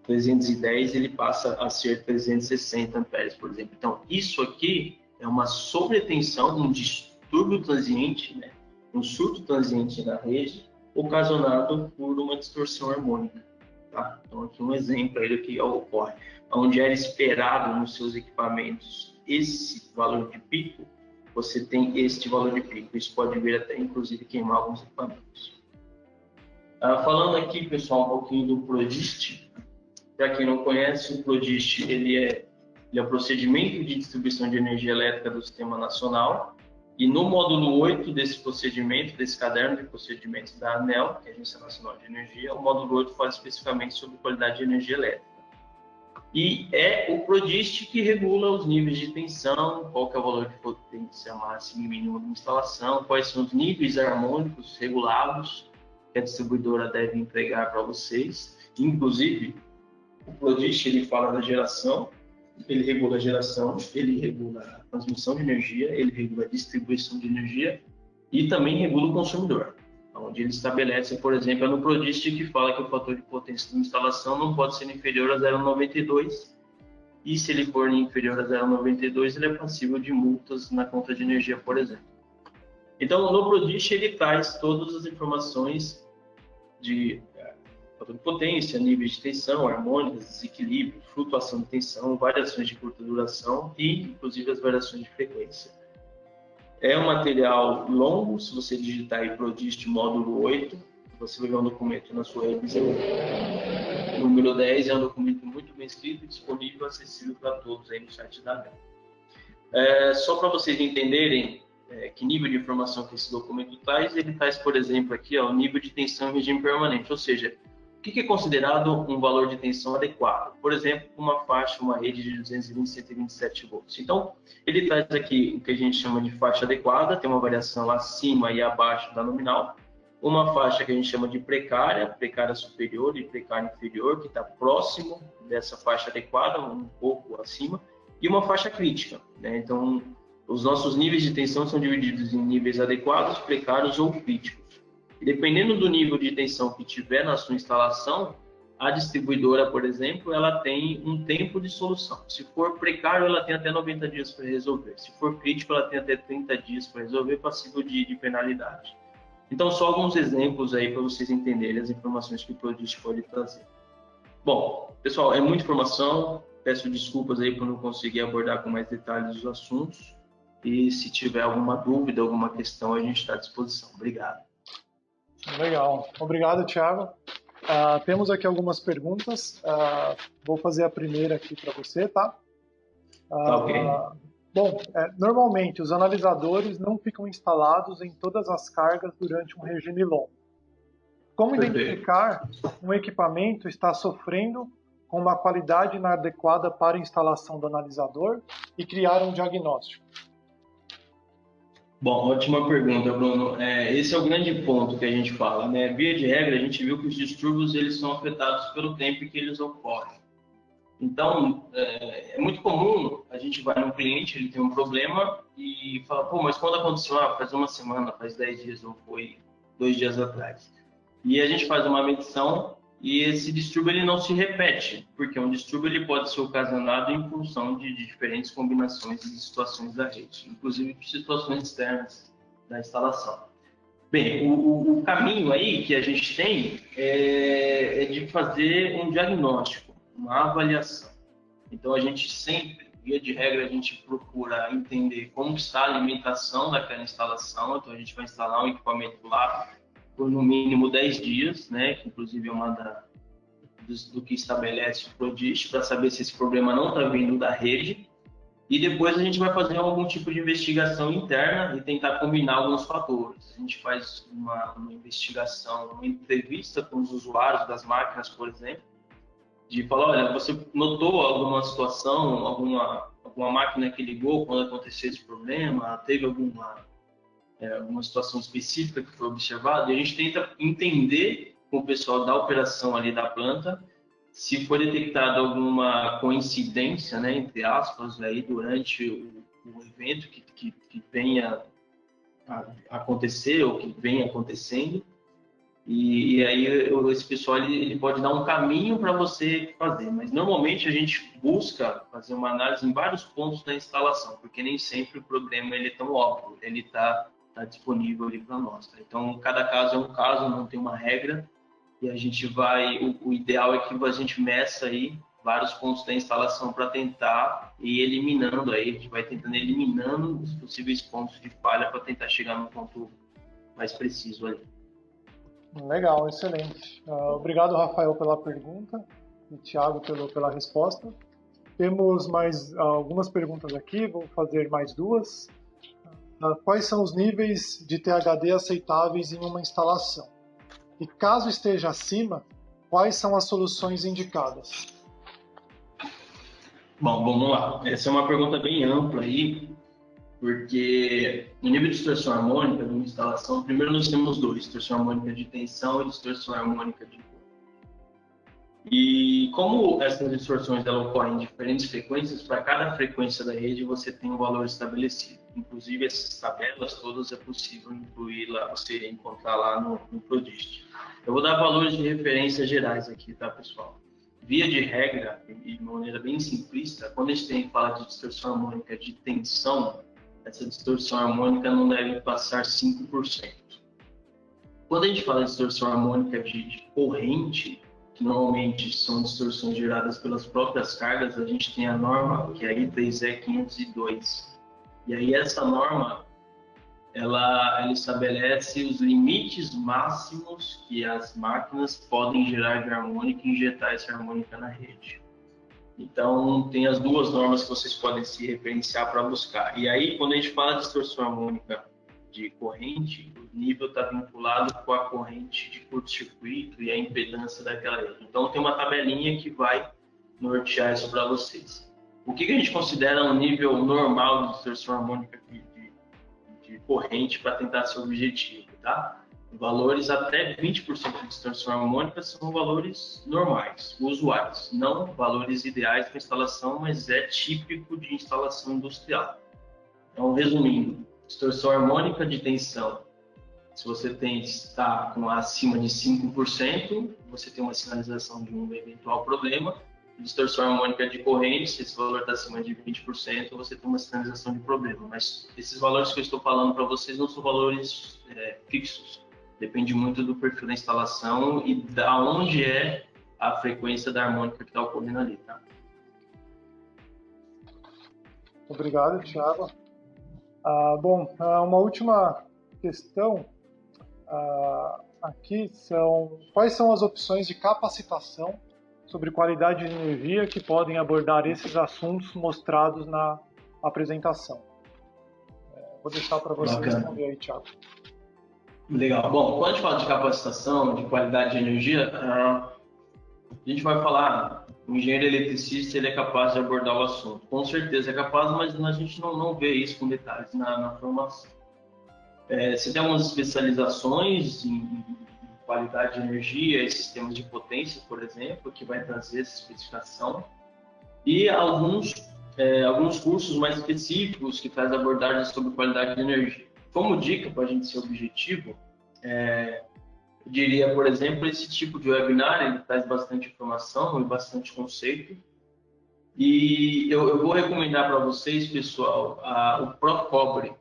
310, ele passa a ser 360 amperes, por exemplo. Então, isso aqui é uma sobretensão, um distúrbio transiente, né? Um surto transiente na rede, ocasionado por uma distorção harmônica. Tá? Então, aqui um exemplo aí do que ocorre. Onde era esperado nos seus equipamentos esse valor de pico, você tem este valor de pico. Isso pode vir até, inclusive, queimar alguns equipamentos. Falando aqui, pessoal, um pouquinho do PRODIST. Para quem não conhece, o PRODIST ele é o procedimento de distribuição de energia elétrica do Sistema Nacional. E no módulo 8 desse procedimento, desse caderno de procedimentos da ANEEL, que é a Agência Nacional de Energia, o módulo 8 fala especificamente sobre qualidade de energia elétrica. E é o PRODIST que regula os níveis de tensão, qual que é o valor de potência máxima e mínima de instalação, quais são os níveis harmônicos regulados que a distribuidora deve entregar para vocês. Inclusive, o PRODIST ele fala da geração, ele regula a geração, ele regula a transmissão de energia, ele regula a distribuição de energia e também regula o consumidor, onde ele estabelece, por exemplo, no PRODIST que fala que o fator de potência de instalação não pode ser inferior a 0,92 e se ele for inferior a 0,92 ele é passível de multas na conta de energia, por exemplo. Então, no PRODIST ele traz todas as informações de fator de potência, níveis de tensão, harmônicas, desequilíbrio, flutuação de tensão, variações de curta duração e, inclusive, as variações de frequência. É um material longo, se você digitar aí PRODIST módulo 8, você vai ver um documento na sua revisão. O número 10 é um documento muito bem escrito, disponível, acessível para todos aí no site da ANEEL. Só para vocês entenderem que nível de informação que esse documento traz, ele traz, por exemplo, aqui o nível de tensão em regime permanente, ou seja, O que é considerado um valor de tensão adequado? Por exemplo, uma faixa, uma rede de 220 e 127 volts. Então, ele traz aqui o que a gente chama de faixa adequada, tem uma variação acima e abaixo da nominal. Uma faixa que a gente chama de precária, precária superior e precária inferior, que está próximo dessa faixa adequada, um pouco acima. E uma faixa crítica, né? Então, os nossos níveis de tensão são divididos em níveis adequados, precários ou críticos. E dependendo do nível de tensão que tiver na sua instalação, a distribuidora, por exemplo, ela tem um tempo de solução. Se for precário, ela tem até 90 dias para resolver. Se for crítico, ela tem até 30 dias para resolver, passível de penalidade. Então, só alguns exemplos aí para vocês entenderem as informações que o Prodist pode trazer. Bom, pessoal, é muita informação. Peço desculpas aí por não conseguir abordar com mais detalhes os assuntos. E se tiver alguma dúvida, alguma questão, a gente está à disposição. Obrigado.
Legal. Obrigado, Thiago. Temos aqui algumas perguntas. Vou fazer a primeira aqui para você, tá?
Ok.
Bom, normalmente os analisadores não ficam instalados em todas as cargas durante um regime longo. Como identificar um equipamento está sofrendo com uma qualidade inadequada para a instalação do analisador e criar um diagnóstico?
Bom, ótima pergunta, Bruno. Esse é o grande ponto que a gente fala, né? Via de regra, a gente viu que os distúrbios eles são afetados pelo tempo em que eles ocorrem. Então, é muito comum a gente vai num cliente, ele tem um problema e fala, pô, mas quando aconteceu? Faz uma semana, faz 10 dias, ou foi 2 dias atrás. E a gente faz uma medição e esse distúrbio ele não se repete, porque um distúrbio ele pode ser ocasionado em função de diferentes combinações de situações da rede, inclusive de situações externas da instalação. Bem, o caminho aí que a gente tem é de fazer um diagnóstico, uma avaliação. Então, a gente sempre, via de regra, a gente procura entender como está a alimentação daquela instalação. Então, a gente vai instalar um equipamento lá por no mínimo 10 dias, né? Que inclusive é uma do que estabelece o Prodist, para saber se esse problema não está vindo da rede. E depois a gente vai fazer algum tipo de investigação interna e tentar combinar alguns fatores. A gente faz uma investigação, uma entrevista com os usuários das máquinas, por exemplo, de falar, olha, você notou alguma situação, alguma máquina que ligou quando aconteceu esse problema? Teve alguma situação específica que foi observada? E a gente tenta entender com o pessoal da operação ali da planta se foi detectada alguma coincidência, né, entre aspas, aí durante o evento que venha a acontecer ou que venha acontecendo. E aí esse pessoal ele pode dar um caminho para você fazer, mas normalmente a gente busca fazer uma análise em vários pontos da instalação, porque nem sempre o problema ele é tão óbvio, ele está disponível ali para nós. Tá? Então cada caso é um caso, não tem uma regra, e a gente vai, o ideal é que a gente meça aí vários pontos da instalação para tentar ir eliminando aí, a gente vai tentando eliminando os possíveis pontos de falha para tentar chegar num ponto mais preciso ali.
Legal, excelente. Obrigado, Rafael, pela pergunta e Thiago pela resposta. Temos mais algumas perguntas aqui, vou fazer mais duas. Quais são os níveis de THD aceitáveis em uma instalação? E caso esteja acima, quais são as soluções indicadas?
Bom, vamos lá. Essa é uma pergunta bem ampla aí, porque no nível de distorção harmônica de uma instalação, primeiro nós temos dois, distorção harmônica de tensão e distorção harmônica de cor. E como essas distorções elas ocorrem em diferentes frequências, para cada frequência da rede você tem um valor estabelecido. Inclusive essas tabelas todas é possível incluir lá, você encontrar lá no Prodist. Eu vou dar valores de referência gerais aqui, tá, pessoal? Via de regra, e de maneira bem simplista, quando a gente fala de distorção harmônica de tensão, essa distorção harmônica não deve passar 5%. Quando a gente fala de distorção harmônica de corrente, que normalmente são distorções geradas pelas próprias cargas, a gente tem a norma, que é a I3E502. E aí essa norma, ela estabelece os limites máximos que as máquinas podem gerar de harmônica e injetar essa harmônica na rede. Então, tem as duas normas que vocês podem se referenciar para buscar. E aí, quando a gente fala de distorção harmônica de corrente, nível está vinculado com a corrente de curto-circuito e a impedância daquela rede. Então, tem uma tabelinha que vai nortear isso para vocês. O que a gente considera um nível normal de distorção harmônica de corrente para tentar ser objetivo, tá? Valores até 20% de distorção harmônica são valores normais, usuais, não valores ideais para instalação, mas é típico de instalação industrial. Então, resumindo, distorção harmônica de tensão, se você está com acima de 5%, você tem uma sinalização de um eventual problema. Distorção harmônica de corrente, se esse valor está acima de 20%, você tem uma sinalização de problema. Mas esses valores que eu estou falando para vocês não são valores fixos. Depende muito do perfil da instalação e da onde é a frequência da harmônica que está ocorrendo ali, tá?
Obrigado, Thiago. Bom, uma última questão aqui são: quais são as opções de capacitação sobre qualidade de energia que podem abordar esses assuntos mostrados na apresentação? Vou deixar para você responder aí, Thiago.
Legal. Bom, quando a gente fala de capacitação, de qualidade de energia, a gente vai falar, o engenheiro eletricista ele é capaz de abordar o assunto. Com certeza é capaz, mas a gente não vê isso com detalhes na formação. Você tem algumas especializações em qualidade de energia e sistemas de potência, por exemplo, que vai trazer essa especificação. E alguns cursos mais específicos que trazem abordagens sobre qualidade de energia. Como dica, para a gente ser objetivo, eu diria, por exemplo, esse tipo de webinar, ele traz bastante informação e bastante conceito. E eu vou recomendar para vocês, pessoal, o ProCobre.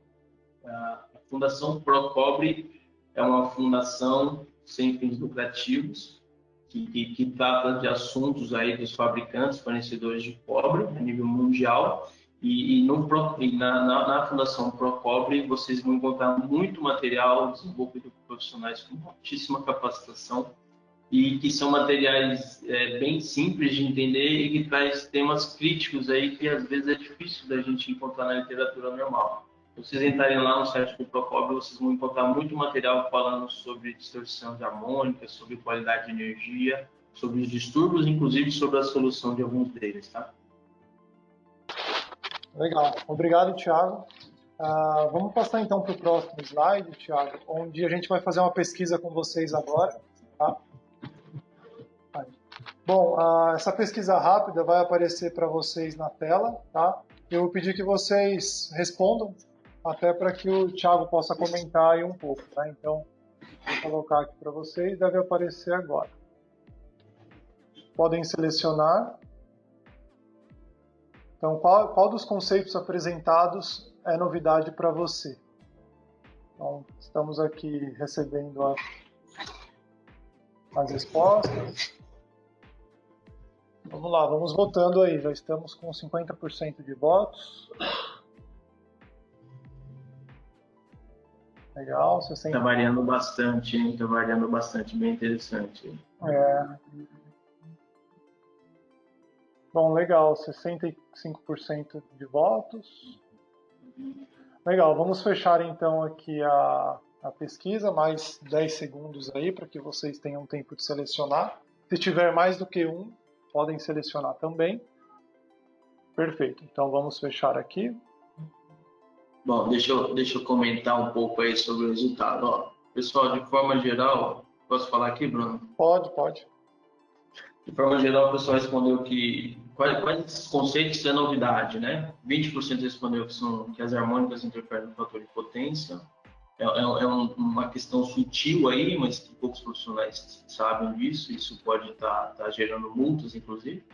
A Fundação ProCobre é uma fundação sem fins lucrativos que trata de assuntos aí dos fabricantes, fornecedores de cobre a nível mundial. E na Fundação ProCobre vocês vão encontrar muito material desenvolvido por profissionais com altíssima capacitação e que são materiais bem simples de entender e que traz temas críticos aí que às vezes é difícil da gente encontrar na literatura normal. Se vocês entrarem lá no site do ProCobre, vocês vão encontrar muito material falando sobre distorção de harmônica, sobre qualidade de energia, sobre os distúrbios, inclusive sobre a solução de alguns deles, tá?
Legal. Obrigado, Thiago. Vamos passar então para o próximo slide, Thiago, onde a gente vai fazer uma pesquisa com vocês agora. Tá? Bom, essa pesquisa rápida vai aparecer para vocês na tela. Tá? Eu vou pedir que vocês respondam, até para que o Thiago possa comentar aí um pouco. Tá? Então, vou colocar aqui para vocês, deve aparecer agora. Podem selecionar. Então, qual dos conceitos apresentados é novidade para você? Então, estamos aqui recebendo as respostas. Vamos lá, vamos votando aí. Já estamos com 50% de votos. Legal, 60%.
Está variando bastante, hein? Está variando bastante, bem interessante.
Bom, legal, 65% de votos. Legal, vamos fechar então aqui a pesquisa, mais 10 segundos aí para que vocês tenham tempo de selecionar. Se tiver mais do que um, podem selecionar também. Perfeito, então vamos fechar aqui.
Bom, deixa eu comentar um pouco aí sobre o resultado. Ó, pessoal, de forma geral, posso falar aqui, Bruno?
Pode.
De forma geral, o pessoal respondeu que quais conceitos é novidade, né? 20% respondeu que as harmônicas interferem no fator de potência. É uma questão sutil aí, mas que poucos profissionais sabem disso. Isso pode estar gerando multas, inclusive.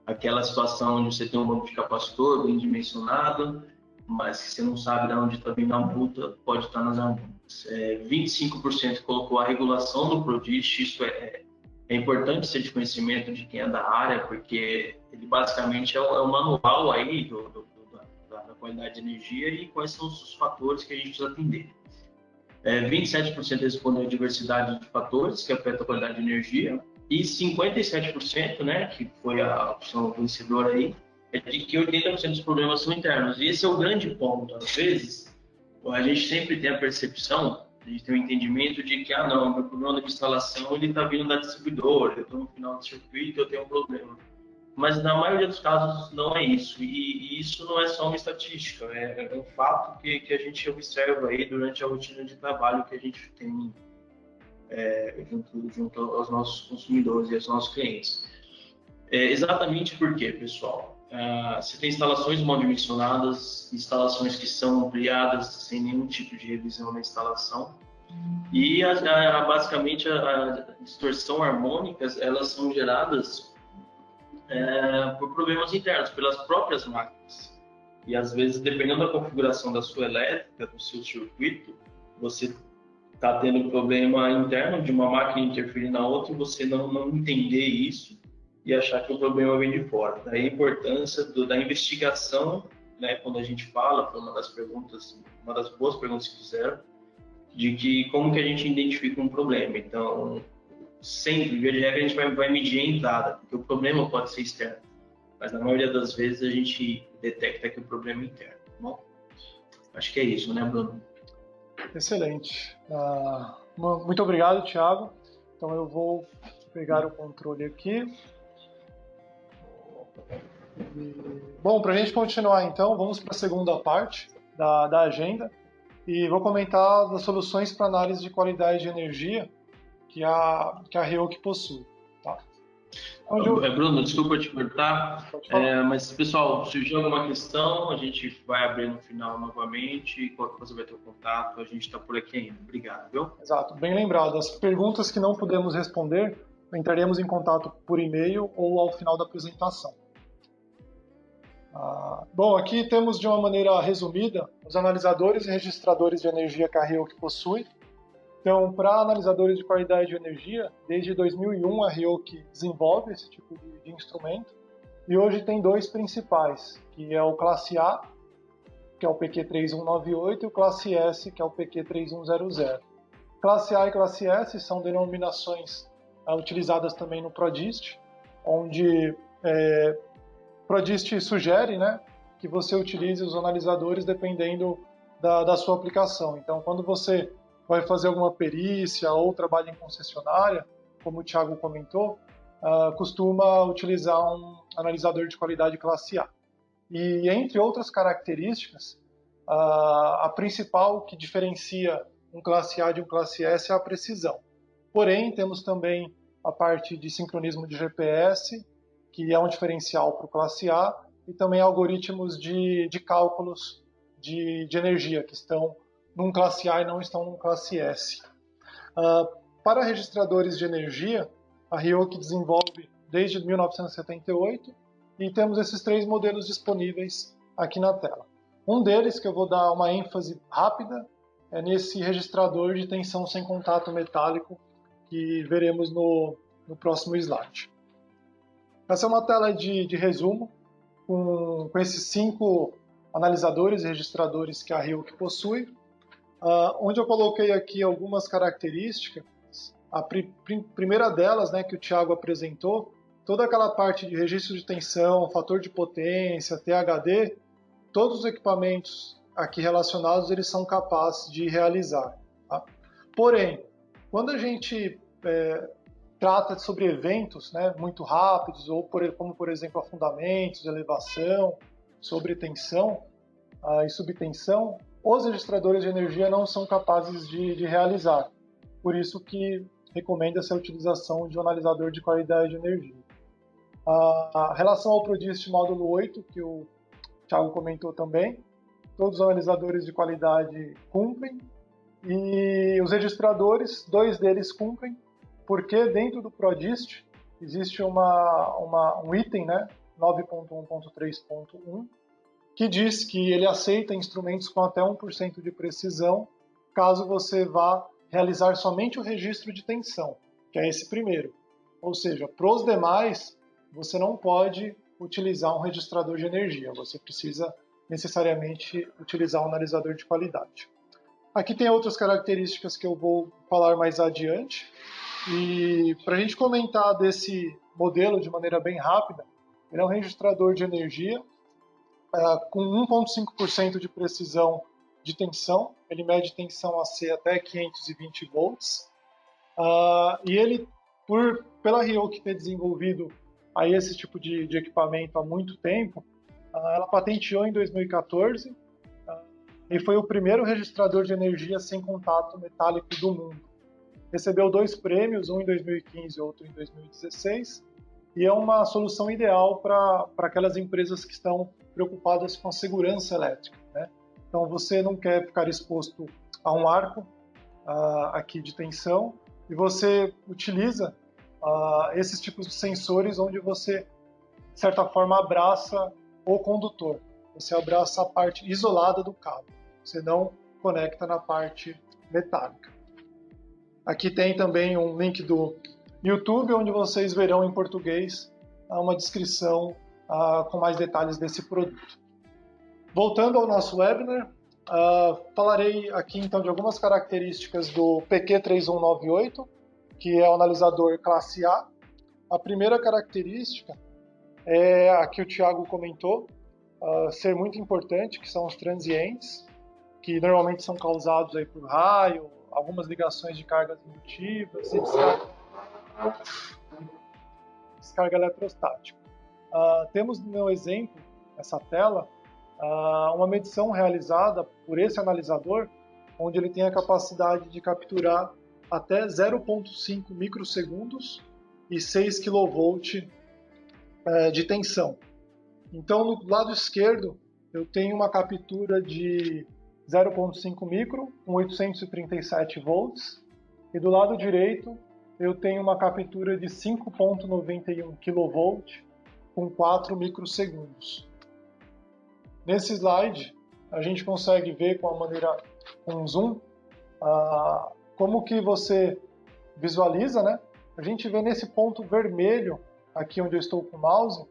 Aquela situação onde você tem um banco de capacitor bem dimensionado, mas que você não sabe de onde está vindo a multa, pode estar nas harmônicas. 25% colocou a regulação do PRODIST. Isso é importante ser de conhecimento de quem é da área, porque ele basicamente é o manual aí da qualidade de energia e quais são os fatores que a gente precisa atender. 27% respondeu a diversidade de fatores que afetam a qualidade de energia e 57%, né, que foi a opção vencedora aí, é de que 80% dos problemas são internos. E esse é o grande ponto. Às vezes, a gente sempre tem a percepção A gente tem um entendimento de que, não, meu problema de instalação ele está vindo da distribuidora, eu estou no final do circuito, eu tenho um problema. Mas na maioria dos casos não é isso, e isso não é só uma estatística, é um fato que a gente observa aí durante a rotina de trabalho que a gente tem junto aos nossos consumidores e aos nossos clientes. Exatamente porque, pessoal, você tem instalações mal dimensionadas, instalações que são ampliadas sem nenhum tipo de revisão na instalação, e basicamente a distorção harmônicas elas são geradas por problemas internos, pelas próprias máquinas. E às vezes, dependendo da configuração da sua elétrica, do seu circuito, você está tendo problema interno de uma máquina interferir na outra e você não entender isso e achar que o problema vem de fora. Daí a importância da investigação, né, quando a gente fala, foi uma das boas perguntas que fizeram, de que como que a gente identifica um problema. Então, sempre, via de regra, a gente vai medir a entrada, porque o problema pode ser externo, mas na maioria das vezes a gente detecta que o problema é interno. Bom, acho que é isso, né, Bruno?
Excelente. Muito obrigado, Thiago. Então eu vou pegar o controle aqui. Bom, para a gente continuar então, vamos para a segunda parte da agenda e vou comentar das soluções para análise de qualidade de energia que a RIOC possui. Tá?
Bruno, desculpa te cortar, mas pessoal, surgiu alguma questão, a gente vai abrir no final novamente, qualquer coisa vai ter o contato, a gente está por aqui ainda. Obrigado, viu?
Exato, bem lembrado. As perguntas que não pudemos responder, entraremos em contato por e-mail ou ao final da apresentação. Bom, aqui temos de uma maneira resumida os analisadores e registradores de energia que a RIOC possui. Então, para analisadores de qualidade de energia, desde 2001 a RIOC desenvolve esse tipo de instrumento e hoje tem dois principais, que é o Classe A, que é o PQ3198, e o Classe S, que é o PQ3100. Classe A e Classe S são denominações utilizadas também no PRODIST, onde PRODIST sugere, né, que você utilize os analisadores dependendo da sua aplicação. Então, quando você vai fazer alguma perícia ou trabalha em concessionária, como o Thiago comentou, costuma utilizar um analisador de qualidade classe A. E entre outras características, a principal que diferencia um classe A de um classe S é a precisão. Porém, temos também a parte de sincronismo de GPS, que é um diferencial para o classe A, e também algoritmos de cálculos de energia, que estão num classe A e não estão num classe S. Para registradores de energia, a RIOC desenvolve desde 1978 e temos esses três modelos disponíveis aqui na tela. Um deles, que eu vou dar uma ênfase rápida, é nesse registrador de tensão sem contato metálico que veremos no próximo slide. Essa é uma tela de resumo com esses 5 analisadores e registradores que a RIOC possui, onde eu coloquei aqui algumas características. A primeira delas, né, que o Thiago apresentou, toda aquela parte de registro de tensão, fator de potência, THD, todos os equipamentos aqui relacionados eles são capazes de realizar. Tá? Porém, quando a gente trata sobre eventos, né, muito rápidos, ou como por exemplo afundamentos, elevação, sobretensão e subtensão, os registradores de energia não são capazes de realizar. Por isso que recomenda-se a utilização de um analisador de qualidade de energia. A relação ao PRODIST módulo 8, que o Thiago comentou também, todos os analisadores de qualidade cumprem, e os registradores, 2 deles cumprem, porque dentro do PRODIST existe um item, né, 9.1.3.1, que diz que ele aceita instrumentos com até 1% de precisão, caso você vá realizar somente o registro de tensão, que é esse primeiro. Ou seja, para os demais, você não pode utilizar um registrador de energia, você precisa necessariamente utilizar um analisador de qualidade. Aqui tem outras características que eu vou falar mais adiante, e para a gente comentar desse modelo de maneira bem rápida, ele é um registrador de energia com 1,5% de precisão de tensão, ele mede tensão AC até 520 volts, e ele, pela Ryoki ter desenvolvido aí esse tipo de equipamento há muito tempo, ela patenteou em 2014 e foi o primeiro registrador de energia sem contato metálico do mundo. Recebeu 2 prêmios, um em 2015 e outro em 2016, e é uma solução ideal para aquelas empresas que estão preocupadas com a segurança elétrica, né? Então você não quer ficar exposto a um arco aqui de tensão, e você utiliza esses tipos de sensores onde você, de certa forma, abraça o condutor. Você abraça a parte isolada do cabo. Você não conecta na parte metálica. Aqui tem também um link do YouTube, onde vocês verão em português uma descrição com mais detalhes desse produto. Voltando ao nosso webinar, falarei aqui então de algumas características do PQ3198, que é o analisador classe A. A primeira característica é a que o Thiago comentou, ser muito importante, que são os transientes, que normalmente são causados aí por raio, algumas ligações de cargas indutivas e descarga eletrostática. Temos no meu exemplo, essa tela, uma medição realizada por esse analisador, onde ele tem a capacidade de capturar até 0,5 microsegundos e 6 kV de tensão. Então, no lado esquerdo, eu tenho uma captura de 0,5 micro com 837 volts, e do lado direito eu tenho uma captura de 5,91 kV com 4 microsegundos. Nesse slide, a gente consegue ver com zoom, como que você visualiza, né? A gente vê nesse ponto vermelho, aqui onde eu estou com o mouse,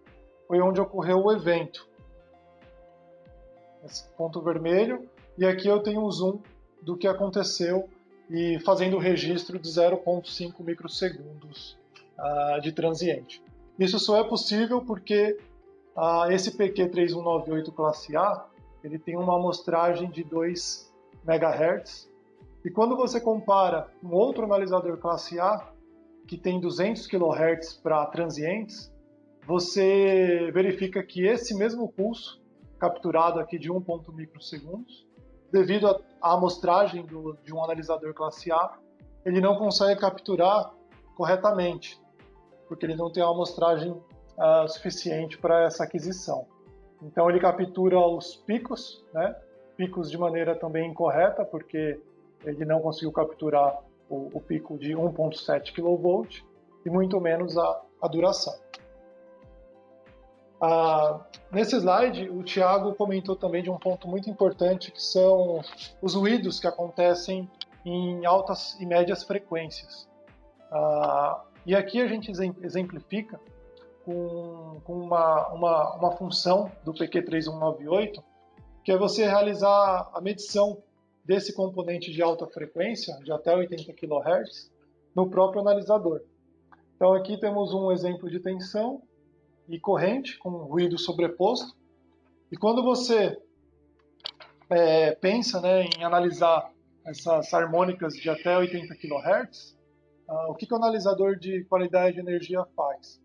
foi onde ocorreu o evento. Esse ponto vermelho, e aqui eu tenho um zoom do que aconteceu e fazendo o registro de 0,5 microsegundos de transiente. Isso só é possível porque esse PQ3198 classe A, ele tem uma amostragem de 2 MHz, e quando você compara um outro analisador classe A, que tem 200 kHz para transientes, você verifica que esse mesmo pulso, capturado aqui de 1,1 microsegundos, devido à amostragem de um analisador classe A, ele não consegue capturar corretamente, porque ele não tem uma amostragem suficiente para essa aquisição. Então ele captura os picos, né? Picos de maneira também incorreta, porque ele não conseguiu capturar o pico de 1,7 kV e muito menos a duração. Nesse slide, o Thiago comentou também de um ponto muito importante, que são os ruídos que acontecem em altas e médias frequências. E aqui a gente exemplifica com uma função do PQ3198, que é você realizar a medição desse componente de alta frequência, de até 80 kHz, no próprio analisador. Então aqui temos um exemplo de tensão e corrente com ruído sobreposto. E quando você pensa, né, em analisar essas harmônicas de até 80 kHz, o que o analisador de qualidade de energia faz?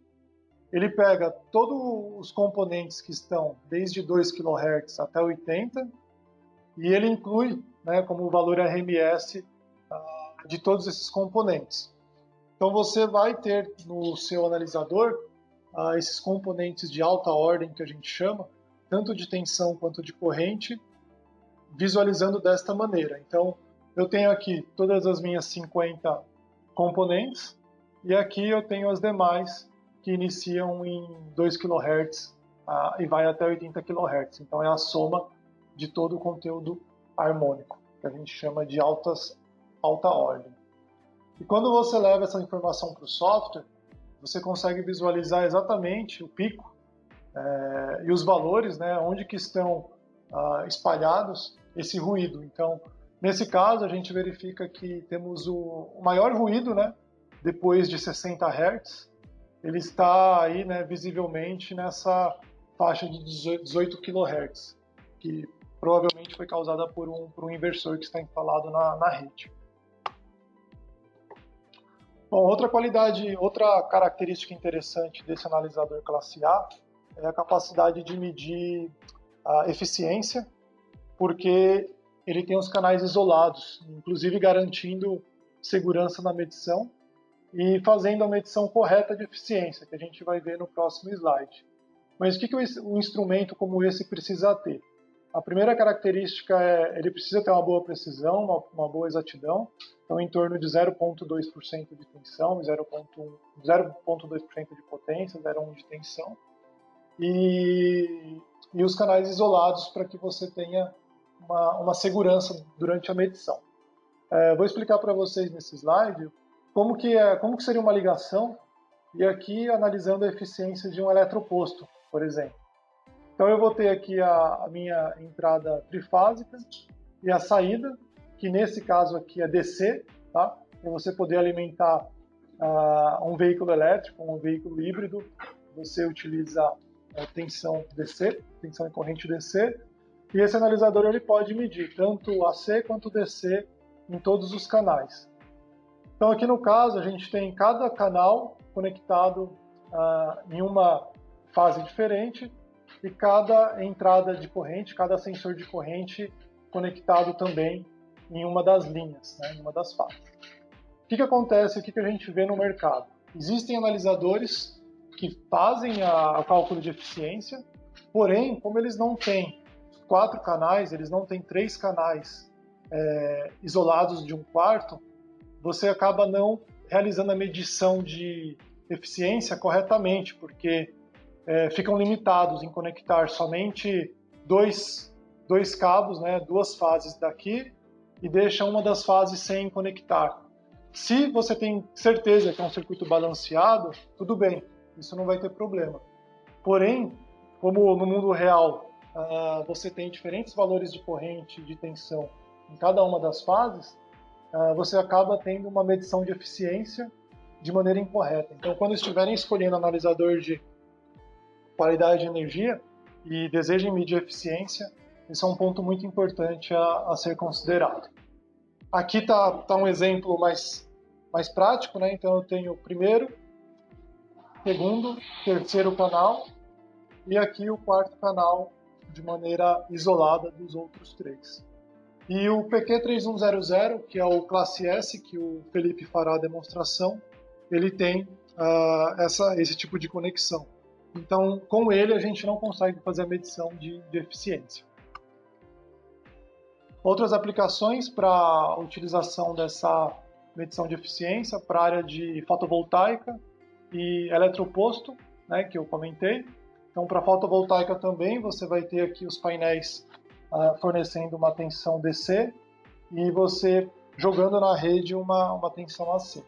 Ele pega todos os componentes que estão desde 2 kHz até 80 e ele inclui, né, como valor RMS de todos esses componentes. Então você vai ter no seu analisador esses componentes de alta ordem que a gente chama, tanto de tensão quanto de corrente, visualizando desta maneira. Então eu tenho aqui todas as minhas 50 componentes e aqui eu tenho as demais que iniciam em 2 kHz e vai até 80 kHz. Então é a soma de todo o conteúdo harmônico, que a gente chama de alta ordem. E quando você leva essa informação para o software, você consegue visualizar exatamente o pico e os valores, né, onde que estão espalhados esse ruído. Então, nesse caso, a gente verifica que temos o maior ruído, né, depois de 60 Hz, ele está aí, né, visivelmente nessa faixa de 18 kHz, que provavelmente foi causada por um inversor que está instalado na rede. Bom, outra característica interessante desse analisador classe A é a capacidade de medir a eficiência, porque ele tem os canais isolados, inclusive garantindo segurança na medição e fazendo a medição correta de eficiência, que a gente vai ver no próximo slide. Mas o que um instrumento como esse precisa ter? A primeira característica é ele precisa ter uma boa precisão, uma boa exatidão, então em torno de 0,2% de tensão, 0,2% de potência, 0,1% de tensão, e os canais isolados para que você tenha uma segurança durante a medição. Vou explicar para vocês nesse slide como que seria uma ligação, e aqui analisando a eficiência de um eletroposto, por exemplo. Então eu vou ter aqui a minha entrada trifásica e a saída, que nesse caso aqui é DC, tá? Para você poder alimentar um veículo elétrico, um veículo híbrido, você utiliza tensão DC, tensão e corrente DC, e esse analisador ele pode medir tanto AC quanto DC em todos os canais. Então aqui no caso a gente tem cada canal conectado em uma fase diferente e cada entrada de corrente, cada sensor de corrente conectado também em uma das linhas, né, em uma das fases. O que acontece, o que a gente vê no mercado? Existem analisadores que fazem o cálculo de eficiência, porém, como eles não têm 4 canais, eles não têm 3 canais isolados de um quarto, você acaba não realizando a medição de eficiência corretamente, porque ficam limitados em conectar somente dois cabos, né, 2 fases daqui, e deixa uma das fases sem conectar. Se você tem certeza que é um circuito balanceado, tudo bem, isso não vai ter problema. Porém, como no mundo real você tem diferentes valores de corrente e de tensão em cada uma das fases, você acaba tendo uma medição de eficiência de maneira incorreta. Então, quando estiverem escolhendo analisador de qualidade de energia e desejem medir eficiência, esse é um ponto muito importante a ser considerado. Aqui está um exemplo mais prático, né? Então eu tenho o primeiro, segundo, terceiro canal e aqui o quarto canal de maneira isolada dos outros 3. E o PQ3100, que é o classe S, que o Felipe fará a demonstração, ele tem esse tipo de conexão. Então, com ele, a gente não consegue fazer a medição de eficiência. Outras aplicações para a utilização dessa medição de eficiência para a área de fotovoltaica e eletroposto, né, que eu comentei. Então, para fotovoltaica também, você vai ter aqui os painéis fornecendo uma tensão DC e você jogando na rede uma tensão AC.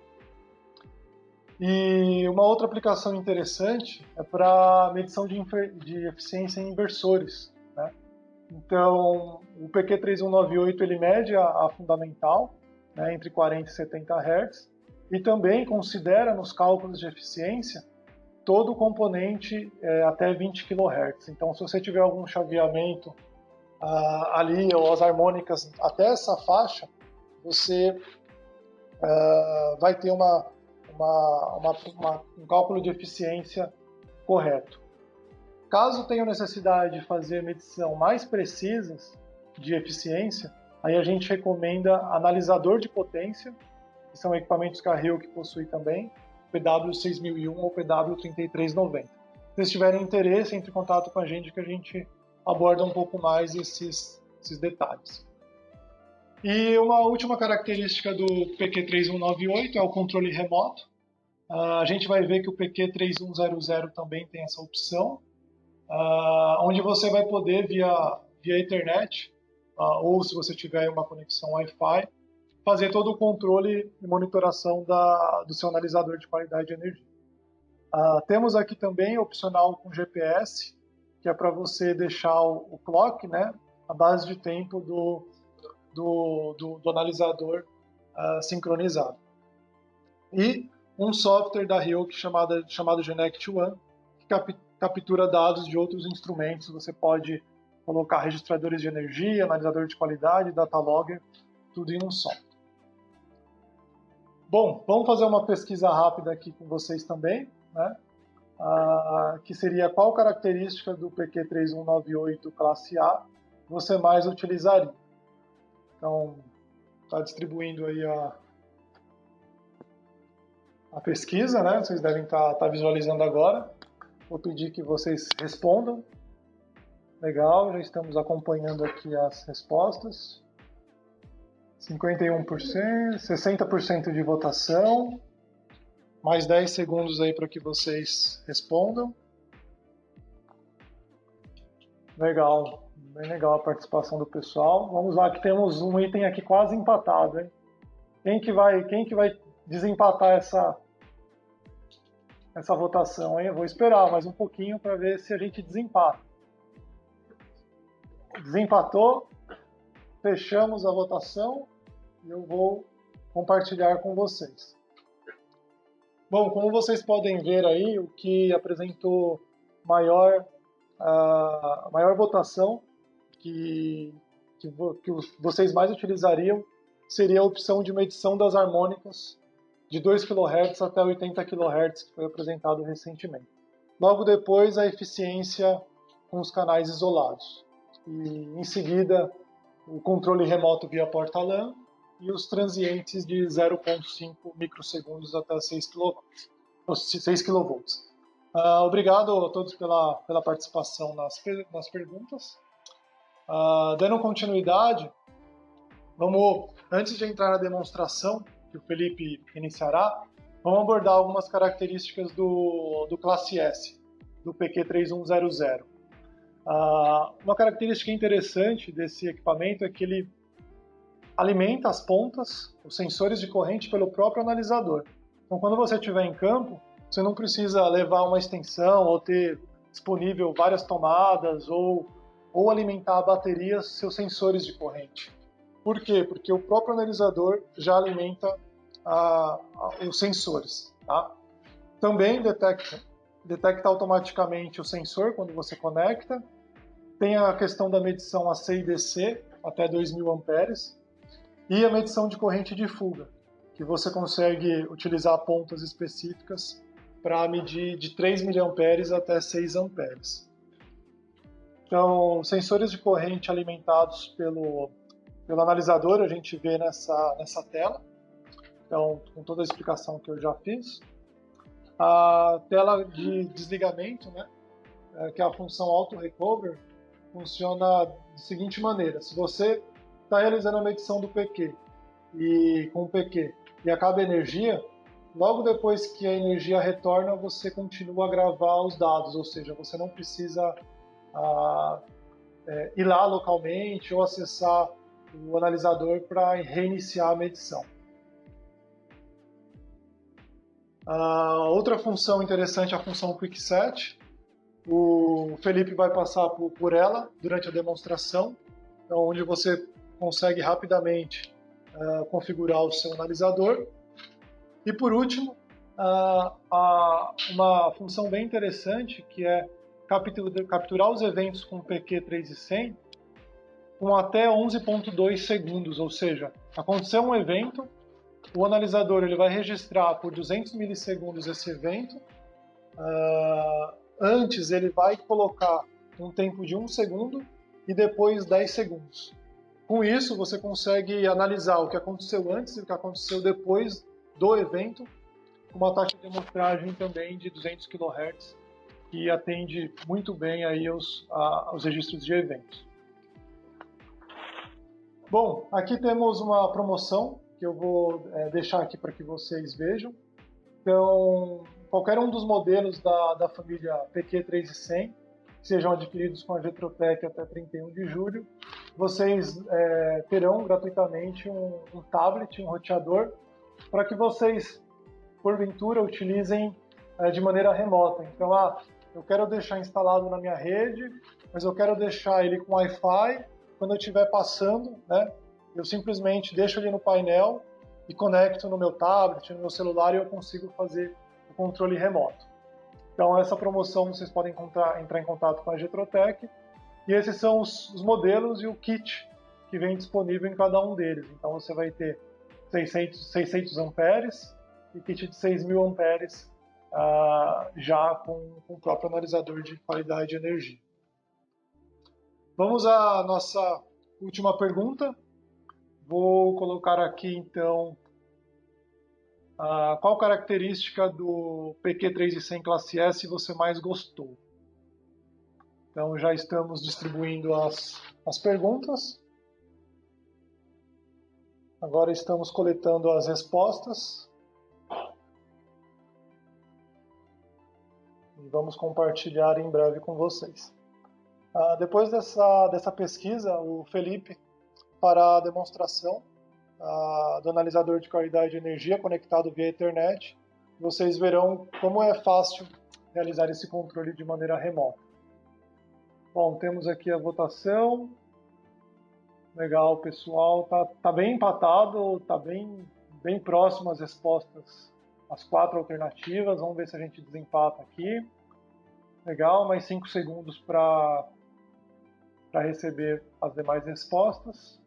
E uma outra aplicação interessante é para medição de eficiência em inversores, né? Então, o PQ3198 ele mede a fundamental, né, entre 40 e 70 Hz, e também considera nos cálculos de eficiência todo o componente até 20 kHz. Então, se você tiver algum chaveamento ali, ou as harmônicas até essa faixa, você vai ter um cálculo de eficiência correto. Caso tenha necessidade de fazer medição mais precisas de eficiência, aí a gente recomenda analisador de potência, que são equipamentos que a Hilk possui também, PW6001 ou PW3390. Se vocês tiverem interesse, entre em contato com a gente que a gente aborda um pouco mais esses detalhes. E uma última característica do PQ3198 é o controle remoto. A gente vai ver que o PQ3100 também tem essa opção, onde você vai poder, via Ethernet, ou se você tiver uma conexão Wi-Fi, fazer todo o controle e monitoração do seu analisador de qualidade de energia. Temos aqui também opcional com GPS, que é para você deixar o clock, né, a base de tempo do analisador sincronizado. E um software da Hilk chamado Genect One, que captura dados de outros instrumentos. Você pode colocar registradores de energia, analisador de qualidade, data logger, tudo em um só. Bom, vamos fazer uma pesquisa rápida aqui com vocês também, né? Que seria qual característica do PQ3198 classe A você mais utilizaria. Então, está distribuindo aí a pesquisa, né? Vocês devem estar visualizando agora. Vou pedir que vocês respondam. Legal, já estamos acompanhando aqui as respostas. 51%, 60% de votação. Mais 10 segundos aí para que vocês respondam. Legal, bem legal a participação do pessoal. Vamos lá, que temos um item aqui quase empatado, hein? Quem que vai desempatar essa votação, hein? Eu vou esperar mais um pouquinho para ver se a gente desempata. Desempatou, fechamos a votação e eu vou compartilhar com vocês. Bom, como vocês podem ver aí, o que apresentou a maior votação que vocês mais utilizariam seria a opção de medição das harmônicas de 2 kHz até 80 kHz, que foi apresentado recentemente. Logo depois, a eficiência com os canais isolados. E, em seguida, o controle remoto via porta-LAN e os transientes de 0,5 microsegundos até 6 kV. Obrigado a todos pela participação nas perguntas. Dando continuidade, antes de entrar na demonstração, que o Felipe iniciará, vamos abordar algumas características do classe S, do PQ3100. Uma característica interessante desse equipamento é que ele alimenta as pontas, os sensores de corrente, pelo próprio analisador. Então, quando você estiver em campo, você não precisa levar uma extensão ou ter disponível várias tomadas ou alimentar a bateria seus sensores de corrente. Por quê? Porque o próprio analisador já alimenta os sensores. Tá? Também detecta automaticamente o sensor quando você conecta. Tem a questão da medição AC e DC, até 2.000 amperes, e a medição de corrente de fuga, que você consegue utilizar pontas específicas para medir de 3 mA até 6 amperes. Então, sensores de corrente alimentados pelo analisador a gente vê nessa tela, então, com toda a explicação que eu já fiz. A tela de desligamento, né, que é a função auto-recover, funciona da seguinte maneira: se você está realizando a medição do PQ com o PQ e acaba a energia, logo depois que a energia retorna, você continua a gravar os dados, ou seja, você não precisa ir lá localmente ou acessar o analisador para reiniciar a medição. Outra função interessante é a função Quick Set. O Felipe vai passar por ela durante a demonstração, então, onde você consegue rapidamente configurar o seu analisador. E por último, uma função bem interessante, que é capturar os eventos com PQ3100 com até 11,2 segundos, ou seja, aconteceu um evento, o analisador ele vai registrar por 200 milissegundos esse evento, antes ele vai colocar um tempo de 1 segundo e depois 10 segundos. Com isso, você consegue analisar o que aconteceu antes e o que aconteceu depois do evento, com uma taxa de amostragem também de 200 kHz, que atende muito bem aí aos registros de eventos. Bom, aqui temos uma promoção que eu vou deixar aqui para que vocês vejam. Então, qualquer um dos modelos da família PQ3100, que sejam adquiridos com a Getrotec até 31 de julho, vocês terão gratuitamente um tablet, um roteador, para que vocês, porventura, utilizem de maneira remota. Então, eu quero deixar instalado na minha rede, mas eu quero deixar ele com Wi-Fi. Quando eu estiver passando, né, eu simplesmente deixo ele no painel e conecto no meu tablet, no meu celular, e eu consigo fazer o controle remoto. Então, essa promoção vocês podem entrar em contato com a Getrotec E esses são os modelos e o kit que vem disponível em cada um deles. Então você vai ter 600 amperes e kit de 6.000 amperes já com o próprio analisador de qualidade de energia. Vamos à nossa última pergunta. Vou colocar aqui então qual característica do PQ3100 classe S você mais gostou. Então já estamos distribuindo as perguntas. Agora estamos coletando as respostas. E vamos compartilhar em breve com vocês. Depois dessa pesquisa, o Felipe fará a demonstração do analisador de qualidade de energia conectado via Ethernet. Vocês verão como é fácil realizar esse controle de maneira remota. Bom, temos aqui a votação. Legal, pessoal. Tá bem empatado, tá bem próximo as respostas, as 4 alternativas. Vamos ver se a gente desempata aqui. Legal, mais 5 segundos para receber as demais respostas.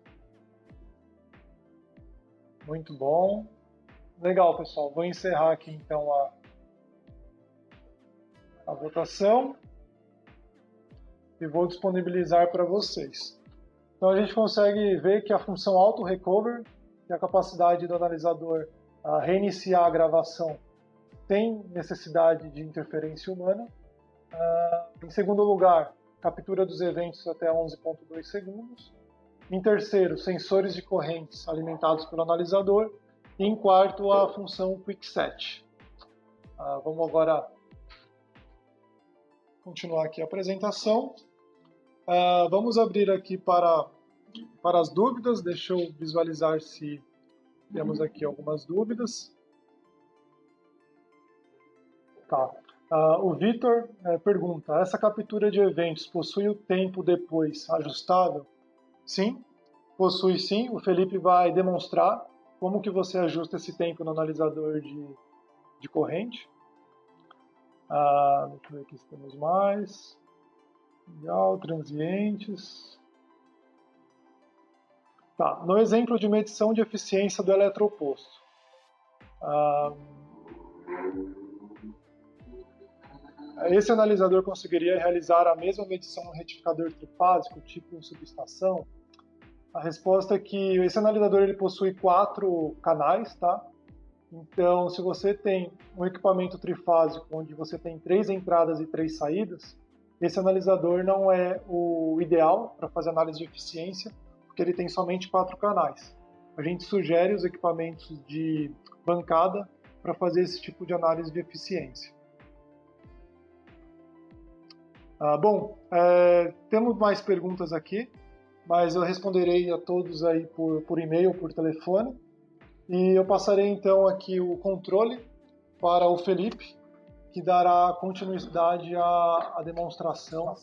Muito bom. Legal, pessoal. Vou encerrar aqui então a votação e vou disponibilizar para vocês. Então a gente consegue ver que a função auto recover, que é a capacidade do analisador reiniciar a gravação, tem necessidade de interferência humana. Em segundo lugar, captura dos eventos até 11,2 segundos. Em terceiro, sensores de correntes alimentados pelo analisador. E em quarto, a função QuickSet. Vamos agora continuar aqui a apresentação. Vamos abrir aqui para as dúvidas. Deixa eu visualizar se temos aqui algumas dúvidas. Tá. O Vitor pergunta, essa captura de eventos possui o tempo depois ajustável? Sim, possui sim. O Felipe vai demonstrar como que você ajusta esse tempo no analisador de corrente. Deixa eu ver aqui se temos mais. Legal, transientes. Tá, no exemplo de medição de eficiência do eletroposto. Esse analisador conseguiria realizar a mesma medição no retificador trifásico, tipo subestação? A resposta é que esse analisador ele possui 4 canais, tá? Então, se você tem um equipamento trifásico onde você tem 3 entradas e 3 saídas, esse analisador não é o ideal para fazer análise de eficiência, porque ele tem somente 4 canais. A gente sugere os equipamentos de bancada para fazer esse tipo de análise de eficiência. Temos mais perguntas aqui, mas eu responderei a todos aí por e-mail, por telefone. E eu passarei então aqui o controle para o Felipe, que dará continuidade à demonstração.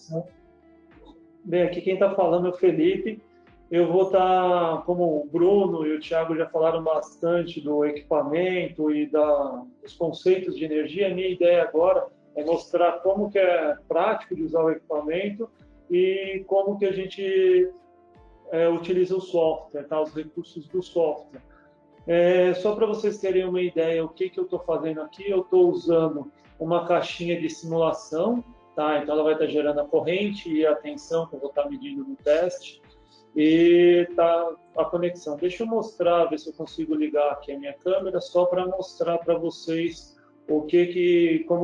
Bem, aqui quem está falando é o Felipe. Eu vou estar, como o Bruno e o Thiago já falaram bastante do equipamento e dos conceitos de energia, a minha ideia agora é mostrar como que é prático de usar o equipamento e como que a gente utiliza o software, tá? Os recursos do software. Só para vocês terem uma ideia o que eu estou fazendo aqui, eu estou usando uma caixinha de simulação, tá? Então ela vai estar gerando a corrente e a tensão que eu vou estar medindo no teste e tá a conexão. Deixa eu mostrar, ver se eu consigo ligar aqui a minha câmera só para mostrar para vocês como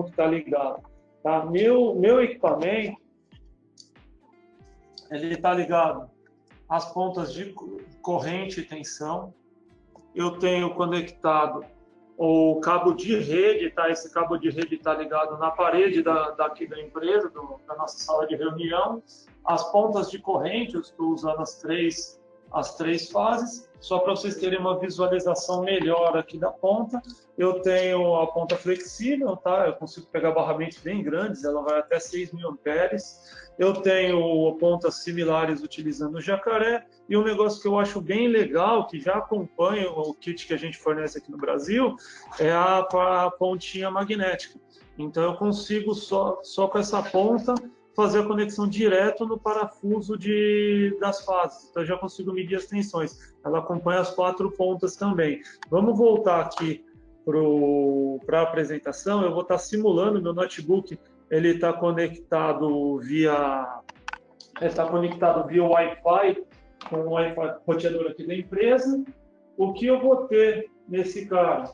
que está ligado. Tá? Meu equipamento ele está ligado às pontas de corrente e tensão. Eu tenho conectado o cabo de rede, tá? Esse cabo de rede está ligado na parede daqui da empresa, da nossa sala de reunião. As pontas de corrente, eu estou usando as três fases, só para vocês terem uma visualização melhor aqui da ponta. Eu tenho a ponta flexível, tá? Eu consigo pegar barramentos bem grandes, ela vai até 6.000 amperes. Eu tenho pontas similares utilizando o jacaré. E um negócio que eu acho bem legal, que já acompanha o kit que a gente fornece aqui no Brasil, é a pontinha magnética. Então eu consigo só com essa ponta fazer a conexão direto no parafuso das fases. Então, eu já consigo medir as tensões. Ela acompanha as 4 pontas também. Vamos voltar aqui para a apresentação. Eu vou estar simulando meu notebook. Ele está conectado via Wi-Fi, com o Wi-Fi roteador aqui da empresa. O que eu vou ter nesse cara?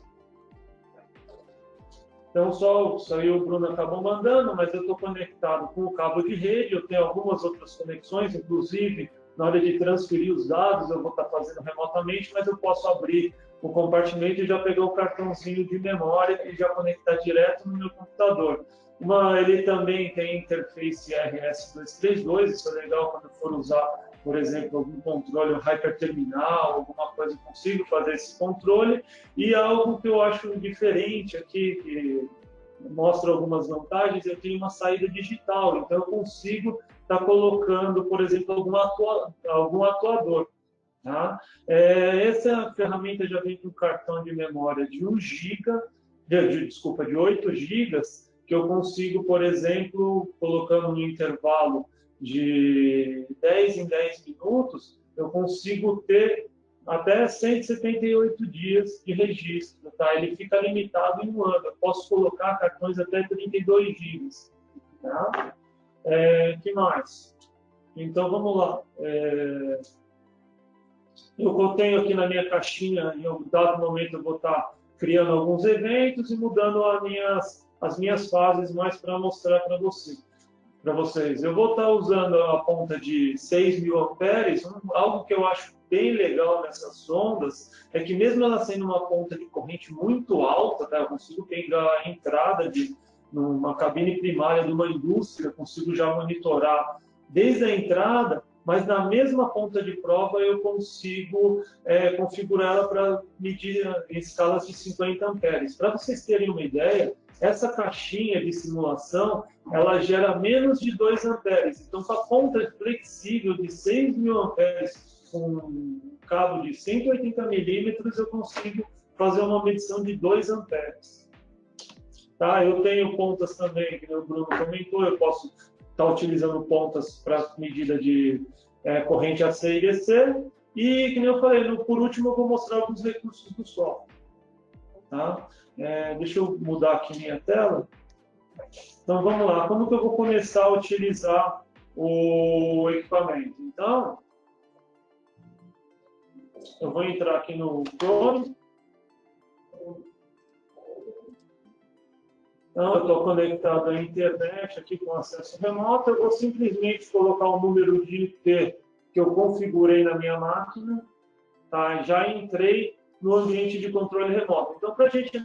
Então, isso aí o Bruno acabou mandando, mas eu estou conectado com o cabo de rede, eu tenho algumas outras conexões, inclusive, na hora de transferir os dados, eu vou estar fazendo remotamente, mas eu posso abrir o compartimento e já pegar o cartãozinho de memória e já conectar direto no meu computador. Ele também tem interface RS-232, isso é legal quando eu for usar, por exemplo, algum controle, um hyperterminal, alguma coisa, eu consigo fazer esse controle. E algo que eu acho diferente aqui, que mostra algumas vantagens, eu tenho uma saída digital, então eu consigo estar colocando, por exemplo, algum atuador. Tá? Essa ferramenta já vem com um cartão de memória de 1 GB, de 8 GB, que eu consigo, por exemplo, colocando no intervalo de 10 em 10 minutos, eu consigo ter até 178 dias de registro. Tá? Ele fica limitado em 1 ano. Eu posso colocar cartões até 32 GB. Tá? Que mais? Então, vamos lá. Eu tenho aqui na minha caixinha, em um dado momento, eu vou estar criando alguns eventos e mudando as minhas fases mais para mostrar para vocês. Eu vou estar usando a ponta de 6.000 amperes. Algo que eu acho bem legal nessas sondas é que, mesmo ela sendo uma ponta de corrente muito alta, tá? Eu consigo pegar a entrada numa cabine primária de uma indústria, consigo já monitorar desde a entrada, mas na mesma ponta de prova eu consigo configurar ela para medir em escalas de 50 amperes. Para vocês terem uma ideia, essa caixinha de simulação, ela gera menos de 2 amperes. Então, com a ponta flexível de 6.000 amperes, com um cabo de 180 milímetros, eu consigo fazer uma medição de 2 amperes. Tá? Eu tenho pontas também, que o Bruno comentou, eu posso estar utilizando pontas para medida de corrente AC e DC. E, que nem eu falei, por último, eu vou mostrar alguns recursos do software. Tá? Deixa eu mudar aqui minha tela. Então, vamos lá. Como que eu vou começar a utilizar o equipamento? Então, eu vou entrar aqui no Chrome. Então, eu estou conectado à internet aqui com acesso remoto. Eu vou simplesmente colocar o número de IP que eu configurei na minha máquina. Tá? Já entrei no ambiente de controle remoto. Então, para a gente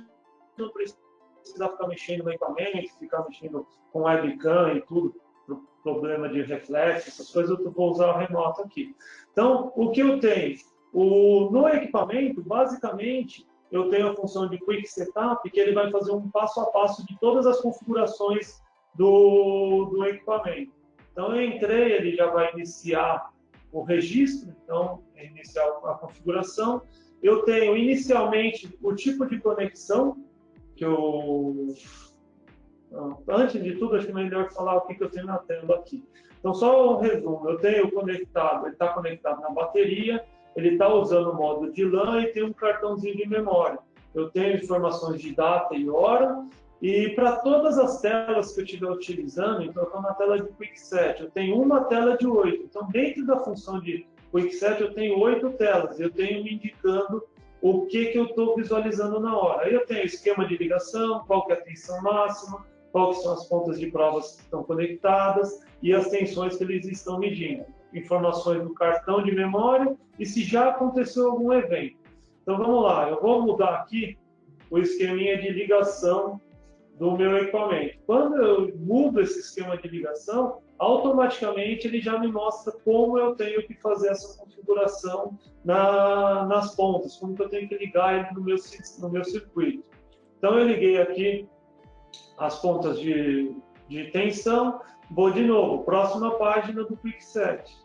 não precisar ficar mexendo no equipamento, ficar mexendo com webcam e tudo, problema de reflexo, essas coisas, eu vou usar o remoto aqui. Então, o que eu tenho? No equipamento, basicamente, eu tenho a função de Quick Setup, que ele vai fazer um passo a passo de todas as configurações do equipamento. Então, eu entrei, ele já vai iniciar o registro, então, iniciar a configuração. Eu tenho, inicialmente, o tipo de conexão, que eu... Antes de tudo, acho que é melhor falar o que eu tenho na tela aqui. Então, só um resumo. Eu tenho conectado, ele está conectado na bateria, ele está usando o modo de LAN e tem um cartãozinho de memória. Eu tenho informações de data e hora, e para todas as telas que eu estiver utilizando, então eu estou na tela de QuickSet, eu tenho uma tela de 8. Então, dentro da função de QuickSet, eu tenho 8 telas, eu tenho me indicando o que eu estou visualizando na hora. Aí eu tenho esquema de ligação, qual que é a tensão máxima, quais são as pontas de provas que estão conectadas e as tensões que eles estão medindo. Informações do cartão de memória e se já aconteceu algum evento. Então vamos lá, eu vou mudar aqui o esqueminha de ligação do meu equipamento. Quando eu mudo esse esquema de ligação, automaticamente ele já me mostra como eu tenho que fazer essa configuração nas pontas, como que eu tenho que ligar ele no meu circuito. Então eu liguei aqui as pontas de tensão, vou de novo, próxima página do QuickSet.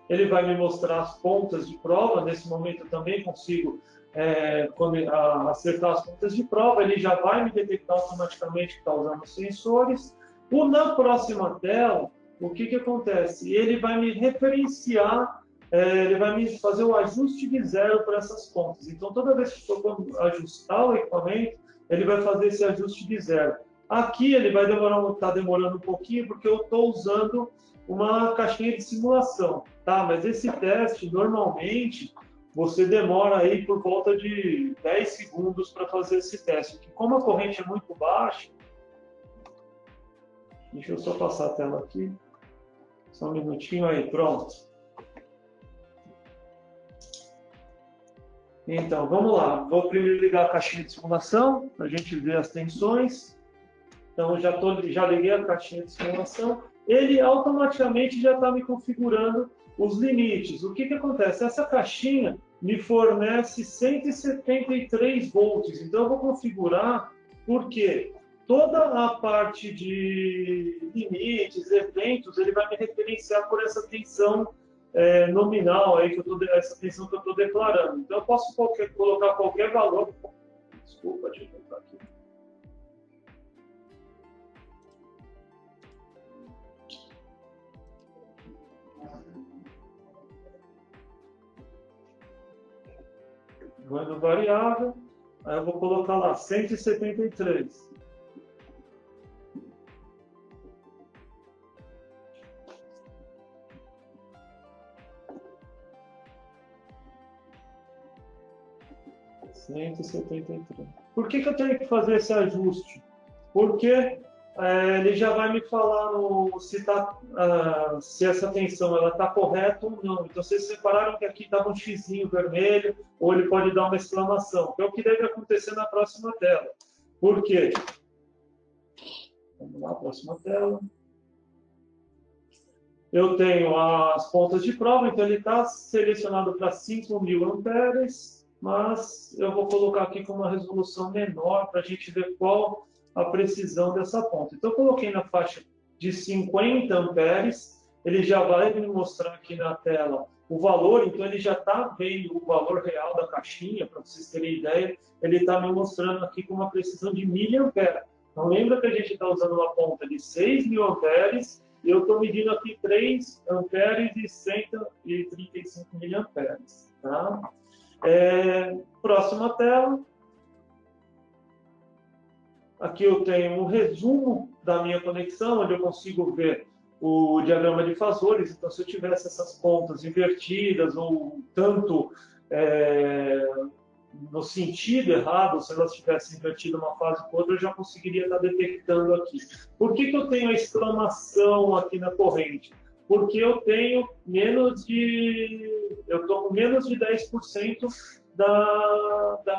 Ele vai me mostrar as pontas de prova, nesse momento eu também consigo acertar as pontas de prova, ele já vai me detectar automaticamente que está usando os sensores, Na próxima tela, o que acontece? Ele vai me referenciar, ele vai me fazer o ajuste de zero para essas contas. Então, toda vez que eu for ajustar o equipamento, ele vai fazer esse ajuste de zero. Aqui ele vai tá demorando um pouquinho, porque eu estou usando uma caixinha de simulação, tá? Mas esse teste, normalmente, você demora aí por volta de 10 segundos para fazer esse teste. Porque como a corrente é muito baixa, deixa eu só passar a tela aqui. Só um minutinho aí, pronto. Então, vamos lá. Vou primeiro ligar a caixinha de simulação, para a gente ver as tensões. Então, já liguei a caixinha de simulação. Ele automaticamente já está me configurando os limites. O que acontece? Essa caixinha me fornece 173 volts. Então, eu vou configurar, porque toda a parte de limites, eventos, ele vai me referenciar por essa tensão nominal, aí essa tensão que eu estou declarando. Então, eu posso colocar qualquer valor. Desculpa, deixa eu botar aqui. Vou variável, aí eu vou colocar lá 173. Por que eu tenho que fazer esse ajuste? Porque ele já vai me falar se essa tensão está correta ou não. Então, vocês repararam que aqui estava um xizinho vermelho, ou ele pode dar uma exclamação, que é o que deve acontecer na próxima tela. Por quê? Vamos lá, próxima tela. Eu tenho as pontas de prova, então ele está selecionado para 5.000 amperes, mas eu vou colocar aqui com uma resolução menor para a gente ver qual a precisão dessa ponta. Então, eu coloquei na faixa de 50 amperes, ele já vai me mostrar aqui na tela o valor, então ele já está vendo o valor real da caixinha, para vocês terem ideia, ele está me mostrando aqui com uma precisão de miliampere. Então, lembra que a gente está usando uma ponta de 6.000 amperes, e eu estou medindo aqui 3 amperes e 135 miliamperes. Tá? Próxima tela. Aqui eu tenho um resumo da minha conexão, onde eu consigo ver o diagrama de fasores. Então, se eu tivesse essas pontas invertidas ou tanto no sentido errado, se elas tivessem invertido uma fase com outra, eu já conseguiria estar detectando aqui. Por que eu tenho a exclamação aqui na corrente? Porque eu tenho eu estou com menos de 10%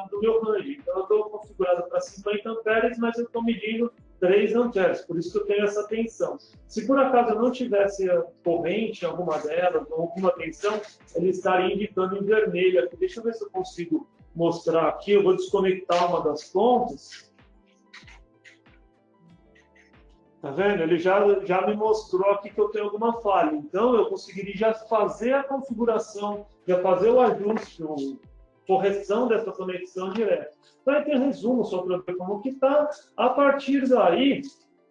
do meu range. Então, eu estou configurado para 50 amperes, mas eu estou medindo 3 amperes, por isso que eu tenho essa tensão. Se por acaso eu não tivesse a corrente em alguma delas, ou alguma tensão, ele estaria indicando em vermelho aqui. Deixa eu ver se eu consigo mostrar aqui. Eu vou desconectar uma das pontas. Tá vendo? Ele já me mostrou aqui que eu tenho alguma falha. Então, eu conseguiria já fazer a configuração, já fazer o ajuste, correção dessa conexão direta. Então, aqui tem resumo só para ver como que está. A partir daí,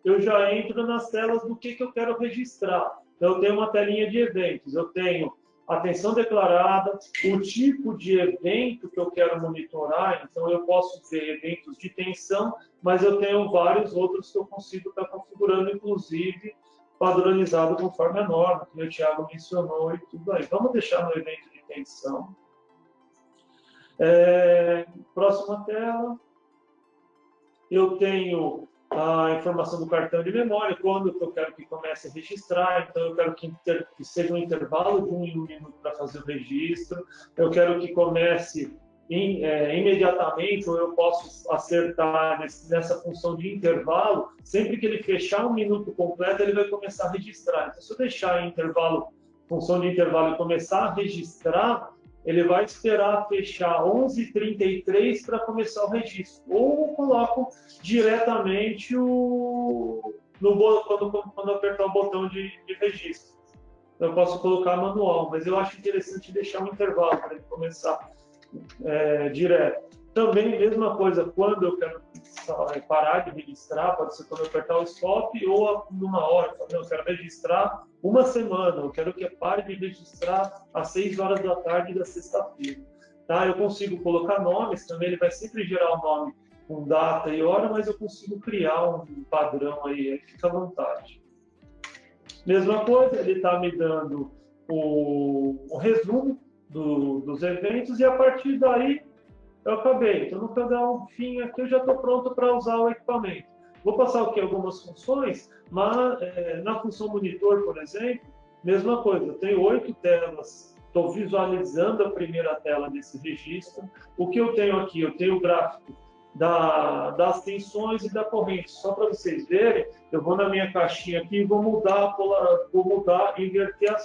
eu já entro nas telas do que eu quero registrar. Então, eu tenho uma telinha de eventos. Eu tenho a tensão declarada, o tipo de evento que eu quero monitorar. Então, eu posso ver eventos de tensão, mas eu tenho vários outros que eu consigo estar configurando, inclusive padronizado conforme a norma, que o Thiago mencionou e tudo aí. Vamos deixar no evento de tensão. Próxima tela. Eu tenho a informação do cartão de memória, quando eu quero que comece a registrar. Então, eu quero que seja um intervalo de 1 minuto para fazer o registro. Eu quero que comece imediatamente, ou eu posso acertar nessa função de intervalo. Sempre que ele fechar 1 minuto completo, ele vai começar a registrar. Então, se eu deixar em intervalo, função de intervalo, e começar a registrar, ele vai esperar fechar 11h33 para começar o registro. Ou eu coloco diretamente quando apertar o botão de registro. Eu posso colocar manual, mas eu acho interessante deixar um intervalo para ele começar direto. Também, mesma coisa, quando eu quero parar de registrar, pode ser quando eu apertar o stop ou numa hora. Eu quero registrar uma semana, eu quero que pare de registrar às 6 horas da tarde da sexta-feira. Tá? Eu consigo colocar nomes, também ele vai sempre gerar o nome com data e hora, mas eu consigo criar um padrão aí fica à vontade. Mesma coisa, ele está me dando o resumo dos eventos e a partir daí eu acabei. Então, no que eu dar um fim aqui, eu já estou pronto para usar o equipamento. Vou passar aqui algumas funções, mas na função monitor, por exemplo, mesma coisa. Eu tenho 8 telas, estou visualizando a primeira tela desse registro. O que eu tenho aqui? Eu tenho o gráfico das tensões e da corrente. Só para vocês verem, eu vou na minha caixinha aqui e vou mudar, inverter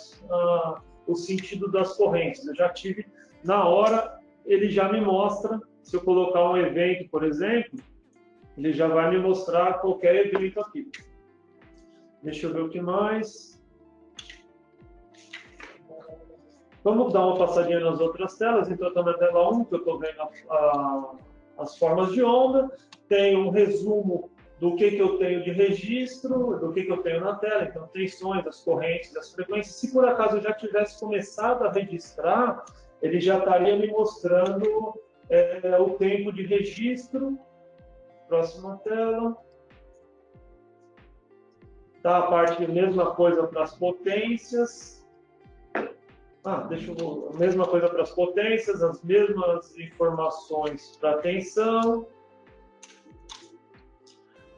o sentido das correntes. Eu já tive na hora, ele já me mostra, se eu colocar um evento, por exemplo, ele já vai me mostrar qualquer evento aqui. Deixa eu ver o que mais. Vamos dar uma passadinha nas outras telas. Então, eu estou na tela 1, que eu estou vendo as formas de onda. Tem um resumo do que eu tenho de registro, do que eu tenho na tela. Então, tensões, as correntes, as frequências. Se por acaso eu já tivesse começado a registrar, ele já estaria me mostrando o tempo de registro. Próxima tela. Tá, a parte, mesma coisa para as potências. A mesma coisa para as potências, as mesmas informações para a tensão.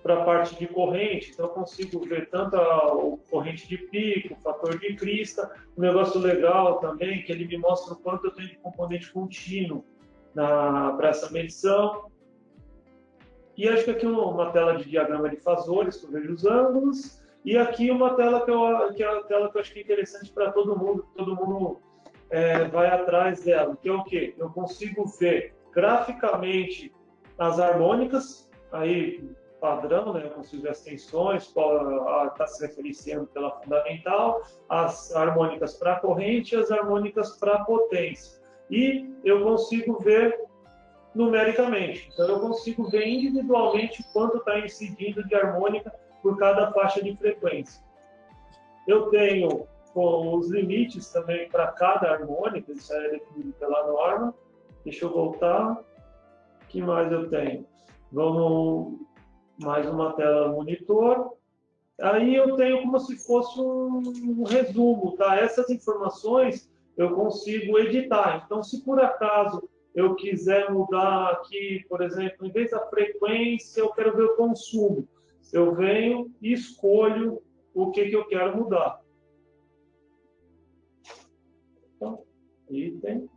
Para a parte de corrente, então eu consigo ver tanto a corrente de pico, o fator de crista. Um negócio legal também, que ele me mostra o quanto eu tenho de componente contínuo para essa medição. E acho que aqui uma tela de diagrama de fasores, que eu vejo os ângulos. E aqui uma tela que é a tela que eu acho que é interessante para todo mundo vai atrás dela, que é o quê? Eu consigo ver graficamente as harmônicas, aí padrão, né? Eu consigo ver as tensões, está se referenciando pela fundamental, as harmônicas para a corrente e as harmônicas para a potência. E eu consigo ver numericamente. Então, eu consigo ver individualmente quanto está incidindo de harmônica por cada faixa de frequência. Eu tenho com os limites também para cada harmônica, isso é definido pela norma. Deixa eu voltar. O que mais eu tenho? Vamos mais uma tela monitor. Aí eu tenho como se fosse um resumo, tá? Essas informações eu consigo editar. Então, se por acaso eu quiser mudar aqui, por exemplo, em vez da frequência, eu quero ver o consumo. Eu venho e escolho o que eu quero mudar. Então, item,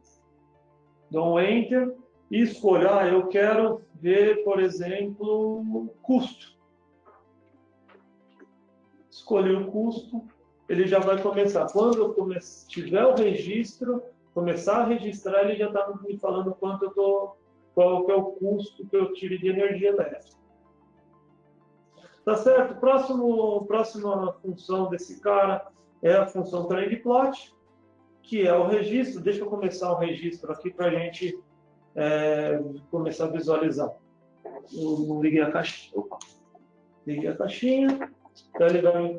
dou um Enter e escolho. Eu quero ver, por exemplo, custo. Escolhi o custo, ele já vai começar. Quando eu tiver o registro, começar a registrar, ele já está me falando qual que é o custo que eu tiro de energia elétrica. Tá certo? Próxima função desse cara é a função trend plot, que é o registro. Deixa eu começar o registro aqui para a gente começar a visualizar. Eu não liguei a caixinha. Opa. Liguei a caixinha. Então ele vai...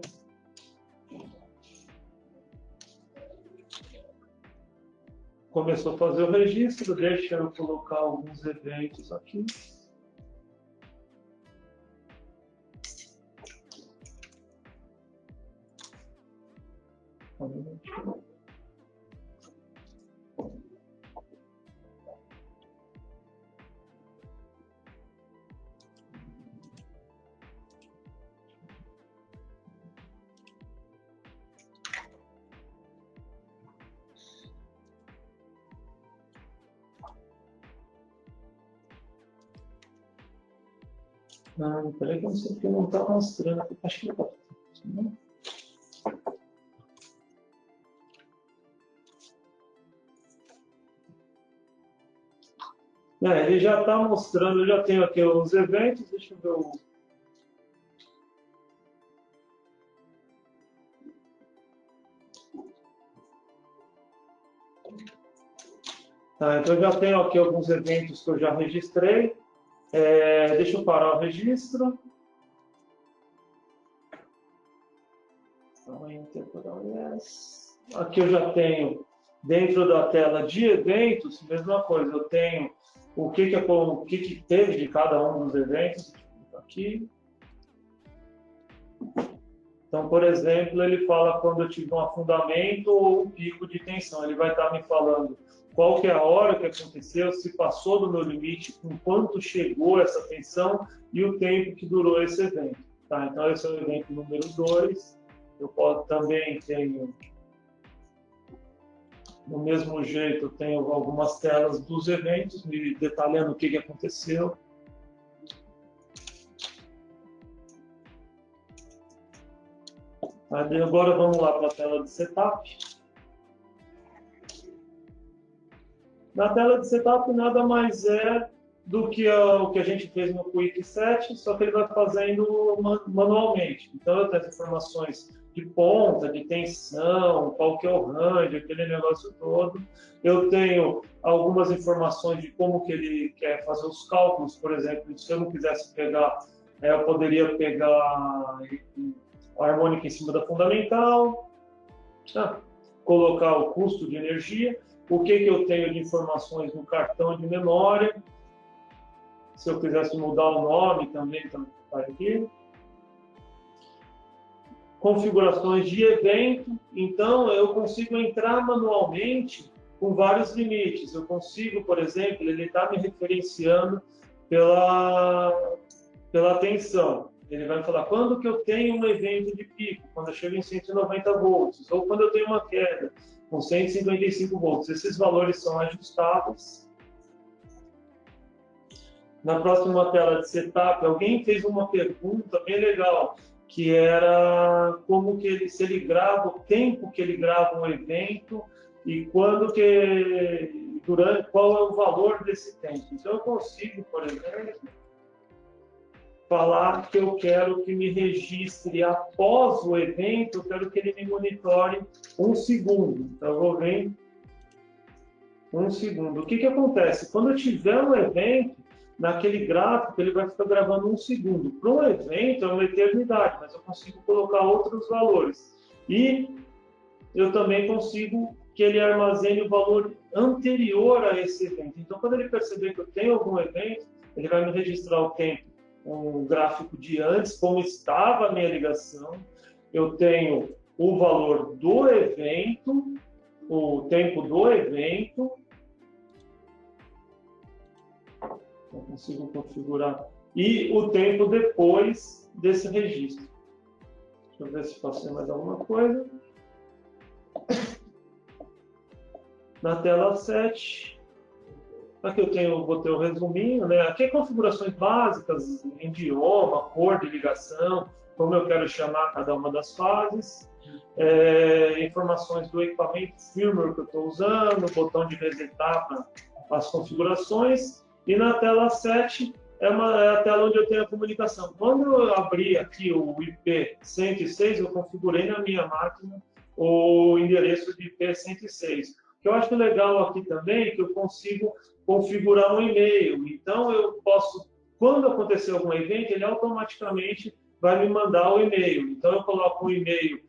Começou a fazer o registro, deixa eu colocar alguns eventos aqui. Peraí que eu não sei porque não está mostrando. Acho que não. Ele já está mostrando, eu já tenho aqui os eventos, deixa eu ver o... Tá, então eu já tenho aqui alguns eventos que eu já registrei. Deixa eu parar o registro. Aqui eu já tenho, dentro da tela de eventos, mesma coisa, eu tenho o que teve de cada um dos eventos aqui. Então, por exemplo, ele fala quando eu tive um afundamento ou um pico de tensão. Ele vai estar me falando qual que é a hora que aconteceu, se passou do meu limite, com quanto chegou essa tensão e o tempo que durou esse evento. Tá? Então, esse é o evento número 2. Eu também tenho, do mesmo jeito, eu tenho algumas telas dos eventos, me detalhando o que aconteceu. Agora vamos lá para a tela de setup. Na tela de setup nada mais é do que o que a gente fez no Quick Set, só que ele vai fazendo manualmente. Então eu tenho as informações de ponta, de tensão, qual que é o range, aquele negócio todo. Eu tenho algumas informações de como que ele quer fazer os cálculos, por exemplo, se eu não quisesse pegar, eu poderia pegar a harmônica em cima da fundamental, colocar o custo de energia, o que eu tenho de informações no cartão de memória, se eu quisesse mudar o nome também, está aqui. Configurações de evento, então eu consigo entrar manualmente com vários limites. Eu consigo, por exemplo, ele está me referenciando pela tensão. Ele vai falar quando que eu tenho um evento de pico, quando eu chego em 190 volts, ou quando eu tenho uma queda com 155 volts. Esses valores são ajustáveis. Na próxima tela de setup, alguém fez uma pergunta bem legal, que era como que se ele grava, o tempo que ele grava um evento e qual é o valor desse tempo. Então eu consigo, por exemplo, falar que eu quero que me registre após o evento, eu quero que ele me monitore 1 segundo. Então, eu vou ver 1 segundo. O que acontece? Quando eu tiver um evento, naquele gráfico, ele vai ficar gravando 1 segundo. Para um evento, é uma eternidade, mas eu consigo colocar outros valores. E eu também consigo que ele armazene o valor anterior a esse evento. Então, quando ele perceber que eu tenho algum evento, ele vai me registrar o tempo, um gráfico de antes, como estava a minha ligação. Eu tenho o valor do evento, o tempo do evento. Eu consigo configurar. E o tempo depois desse registro. Deixa eu ver se passei mais alguma coisa. Na tela 7, aqui vou ter o resuminho, né? Aqui é configurações básicas, idioma, cor de ligação, como eu quero chamar cada uma das fases, informações do equipamento, firmware que eu estou usando, botão de resetar para as configurações, e na tela 7 é a tela onde eu tenho a comunicação. Quando eu abri aqui o IP 106, eu configurei na minha máquina o endereço de IP 106. O que eu acho legal aqui também é que eu consigo configurar um e-mail. Então, eu posso, quando acontecer algum evento, ele automaticamente vai me mandar o e-mail. Então, eu coloco um e-mail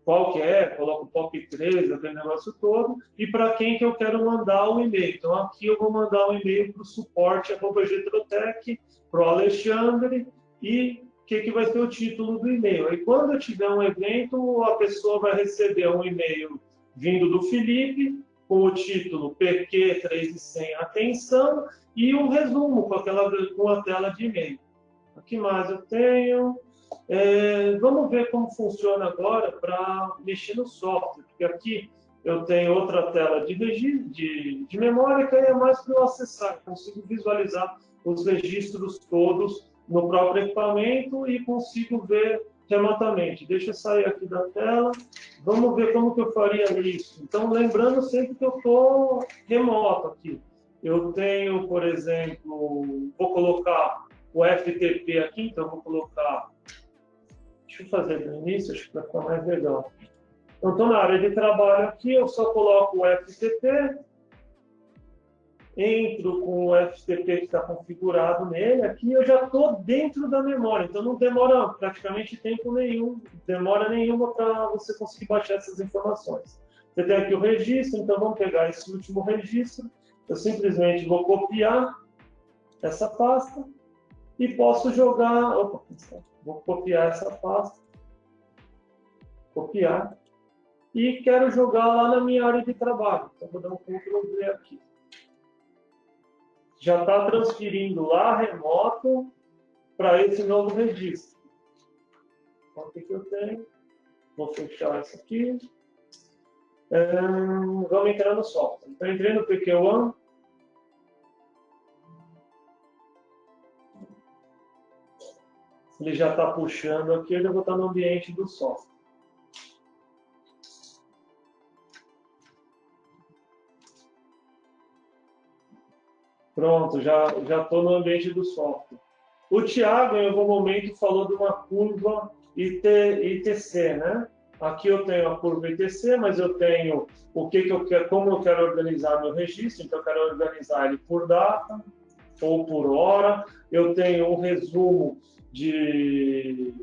qualquer, coloco o POP3, aquele negócio todo, e para quem que eu quero mandar o e-mail. Então, aqui eu vou mandar um e-mail para o suporte@getrotech, para o Alexandre, e o que vai ser o título do e-mail. Aí, quando eu tiver um evento, a pessoa vai receber um e-mail vindo do Felipe, com o título PQ 3100 atenção, e um resumo com a tela de e-mail. O que mais eu tenho? Vamos ver como funciona agora para mexer no software, porque aqui eu tenho outra tela de memória que é mais para eu acessar, consigo visualizar os registros todos no próprio equipamento e consigo ver remotamente. Deixa eu sair aqui da tela, vamos ver como que eu faria isso. Então, lembrando sempre que eu estou remoto aqui. Eu tenho, por exemplo, vou colocar o FTP aqui, então vou colocar, deixa eu fazer no início, acho que vai ficar mais legal. Então, estou na área de trabalho aqui, eu só coloco o FTP, entro com o FTP que está configurado nele, aqui eu já estou dentro da memória, então não demora praticamente tempo nenhum, demora nenhuma para você conseguir baixar essas informações. Você tem aqui o registro, então vamos pegar esse último registro, eu simplesmente vou copiar essa pasta e posso jogar, vou copiar essa pasta, copiar, e quero jogar lá na minha área de trabalho, então vou dar um Ctrl V aqui. Já está transferindo lá remoto para esse novo registro. Então, o que eu tenho? Vou fechar isso aqui. Vamos entrar no software. Então, entrei no PQ1. Ele já está puxando aqui, eu já vou estar no ambiente do software. Pronto, já estou no ambiente do software. O Thiago, em algum momento, falou de uma curva ITC, né? Aqui eu tenho a curva ITC, mas eu tenho o que eu quero, como eu quero organizar meu registro. Então, eu quero organizar ele por data ou por hora. Eu tenho um resumo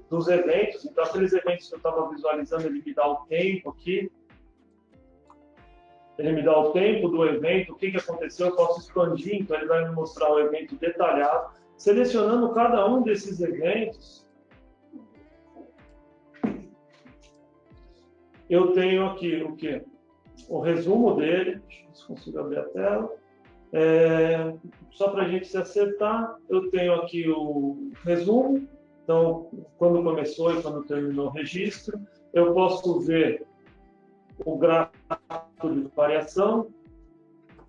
dos eventos. Então, aqueles eventos que eu estava visualizando, ele me dá o tempo aqui. Ele me dá o tempo do evento, o que aconteceu, eu posso expandir, então ele vai me mostrar o evento detalhado. Selecionando cada um desses eventos, eu tenho aqui o quê? O resumo dele, deixa eu ver se consigo abrir a tela. Só para a gente se acertar, eu tenho aqui o resumo, então quando começou e quando terminou o registro. Eu posso ver o gráfico de variação,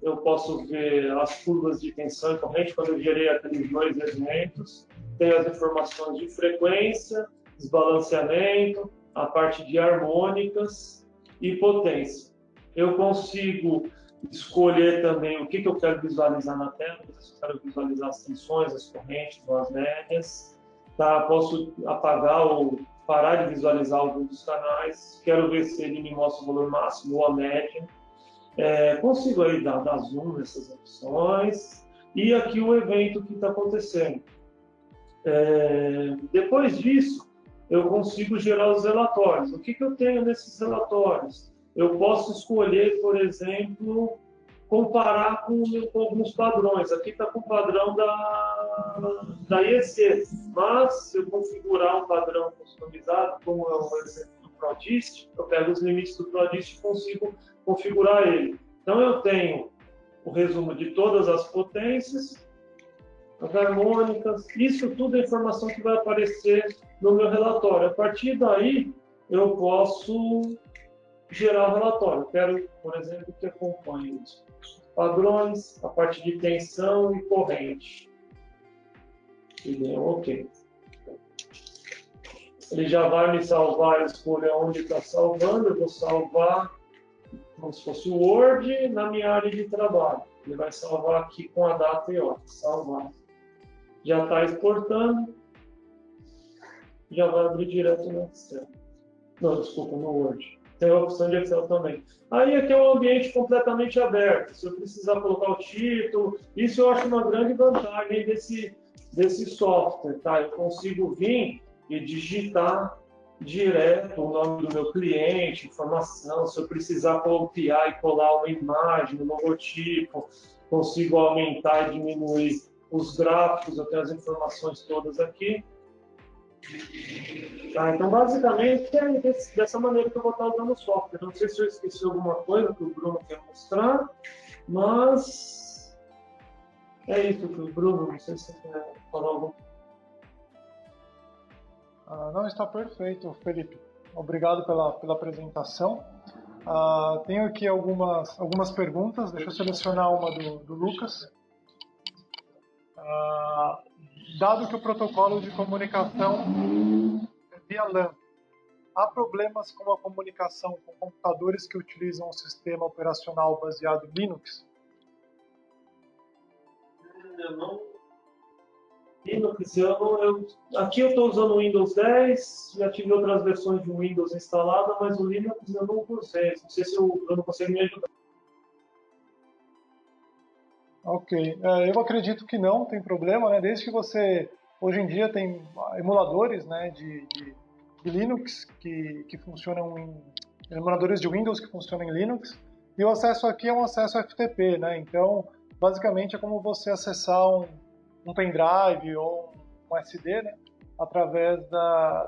eu posso ver as curvas de tensão e corrente quando eu gerei aqueles dois eventos, tem as informações de frequência, desbalanceamento, a parte de harmônicas e potência. Eu consigo escolher também o que eu quero visualizar na tela, se eu quero visualizar as tensões, as correntes, as médias, tá? Posso apagar ou parar de visualizar algum dos canais, quero ver se ele me mostra o valor máximo ou a média. Consigo aí dar zoom nessas opções e aqui o evento que está acontecendo. Depois disso, eu consigo gerar os relatórios. O que eu tenho nesses relatórios? Eu posso escolher, por exemplo, comparar com alguns padrões. Aqui está com o padrão da IEC, mas se eu configurar um padrão customizado, como é o exemplo do ProDist, eu pego os limites do ProDist e consigo configurar ele. Então, eu tenho o resumo de todas as potências, as harmônicas, isso tudo é informação que vai aparecer no meu relatório. A partir daí, eu posso gerar o relatório. Eu quero, por exemplo, que acompanhe os padrões, a parte de tensão e corrente. E deu OK. Ele já vai me salvar, escolha onde está salvando, eu vou salvar como se fosse o Word na minha área de trabalho. Ele vai salvar aqui com a data e hora. Salvar. Já está exportando. Já vai abrir direto no Excel. Não, desculpa, no Word. Tem a opção de Excel também. Aí aqui é um ambiente completamente aberto. Se eu precisar colocar o título, isso eu acho uma grande vantagem desse software. Tá? Eu consigo vir e digitar direto o nome do meu cliente, informação, se eu precisar copiar e colar uma imagem, um logotipo, consigo aumentar e diminuir os gráficos, eu tenho as informações todas aqui. Tá, então, basicamente, é dessa maneira que eu vou estar usando o software. Não sei se eu esqueci alguma coisa que o Bruno quer mostrar, mas é isso que o Bruno, não sei se você quer falar alguma coisa.
Não, está perfeito, Felipe. Obrigado pela apresentação. Tenho aqui algumas perguntas, deixa eu selecionar uma do Lucas. Dado que o protocolo de comunicação é via LAN, há problemas com a comunicação com computadores que utilizam um sistema operacional baseado em Linux?
Linux, aqui eu estou usando o Windows 10, já tive outras versões de Windows instalada, mas o Linux eu não sei se eu não consigo me ajudar.
Ok. Eu acredito que não tem problema, né? Desde que você, hoje em dia, tem emuladores, né, de Linux que funcionam emuladores de Windows que funcionam em Linux, e o acesso aqui é um acesso FTP, né? Então, basicamente é como você acessar um pendrive ou um SD, né, através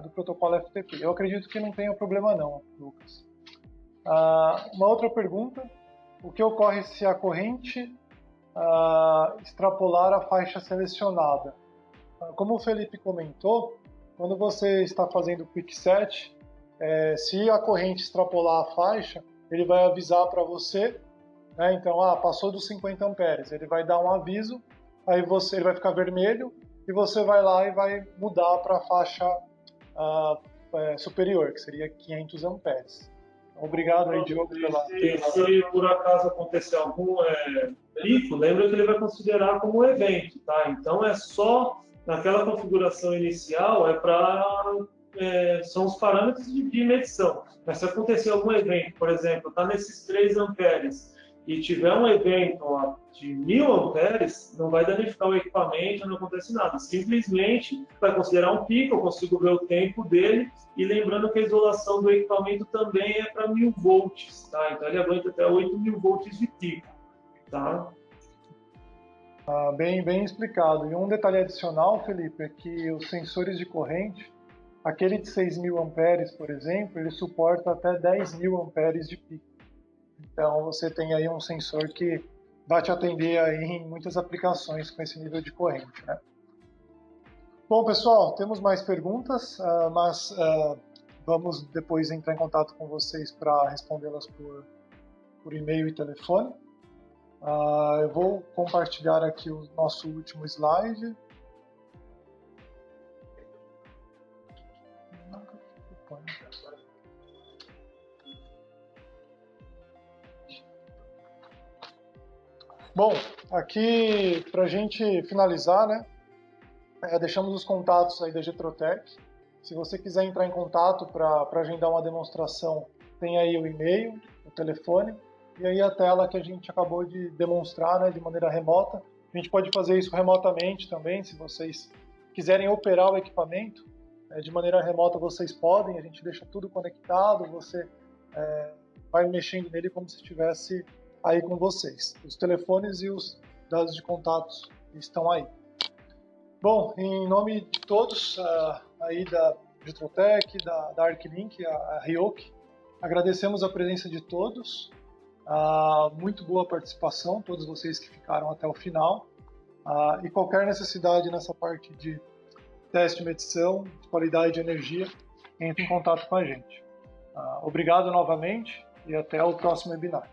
do protocolo FTP. Eu acredito que não tenha problema não, Lucas. Uma outra pergunta: o que ocorre se a corrente extrapolar a faixa selecionada? Como o Felipe comentou, quando você está fazendo o quick set, se a corrente extrapolar a faixa, ele vai avisar para você, né? Então, passou dos 50 amperes, ele vai dar um aviso, aí ele vai ficar vermelho e você vai lá e vai mudar para a faixa superior, que seria 500 amperes. Obrigado aí, Diogo, pela...
E se por acaso acontecer algum pico, lembra que ele vai considerar como um evento, tá? Então é só naquela configuração inicial, são os parâmetros de medição. Mas se acontecer algum evento, por exemplo, está nesses 3 amperes e tiver um evento de 1000 amperes, não vai danificar o equipamento, não acontece nada. Simplesmente vai considerar um pico, eu consigo ver o tempo dele, e lembrando que a isolação do equipamento também é para 1000 volts, tá? Então ele aguenta até 8000 volts de pico, tá?
Bem explicado. E um detalhe adicional, Felipe, é que os sensores de corrente, aquele de 6.000 amperes, por exemplo, ele suporta até 10.000 amperes de pico. Então você tem aí um sensor que vai te atender aí em muitas aplicações com esse nível de corrente, né? Bom, pessoal, temos mais perguntas, mas vamos depois entrar em contato com vocês para respondê-las por e-mail e telefone. Eu vou compartilhar aqui o nosso último slide. Bom, aqui para a gente finalizar, né, deixamos os contatos aí da Getrotech. Se você quiser entrar em contato para agendar uma demonstração, tem aí o e-mail, o telefone e aí a tela que a gente acabou de demonstrar, né, de maneira remota. A gente pode fazer isso remotamente também, se vocês quiserem operar o equipamento de maneira remota, vocês podem, a gente deixa tudo conectado, você vai mexendo nele como se estivesse aí com vocês. Os telefones e os dados de contatos estão aí. Bom, em nome de todos aí da Getrotech, da ArcLink, a Ryoki, agradecemos a presença de todos, muito boa participação, todos vocês que ficaram até o final, e qualquer necessidade nessa parte de teste de medição, de qualidade de energia, entre em contato com a gente. Obrigado novamente e até o próximo webinar.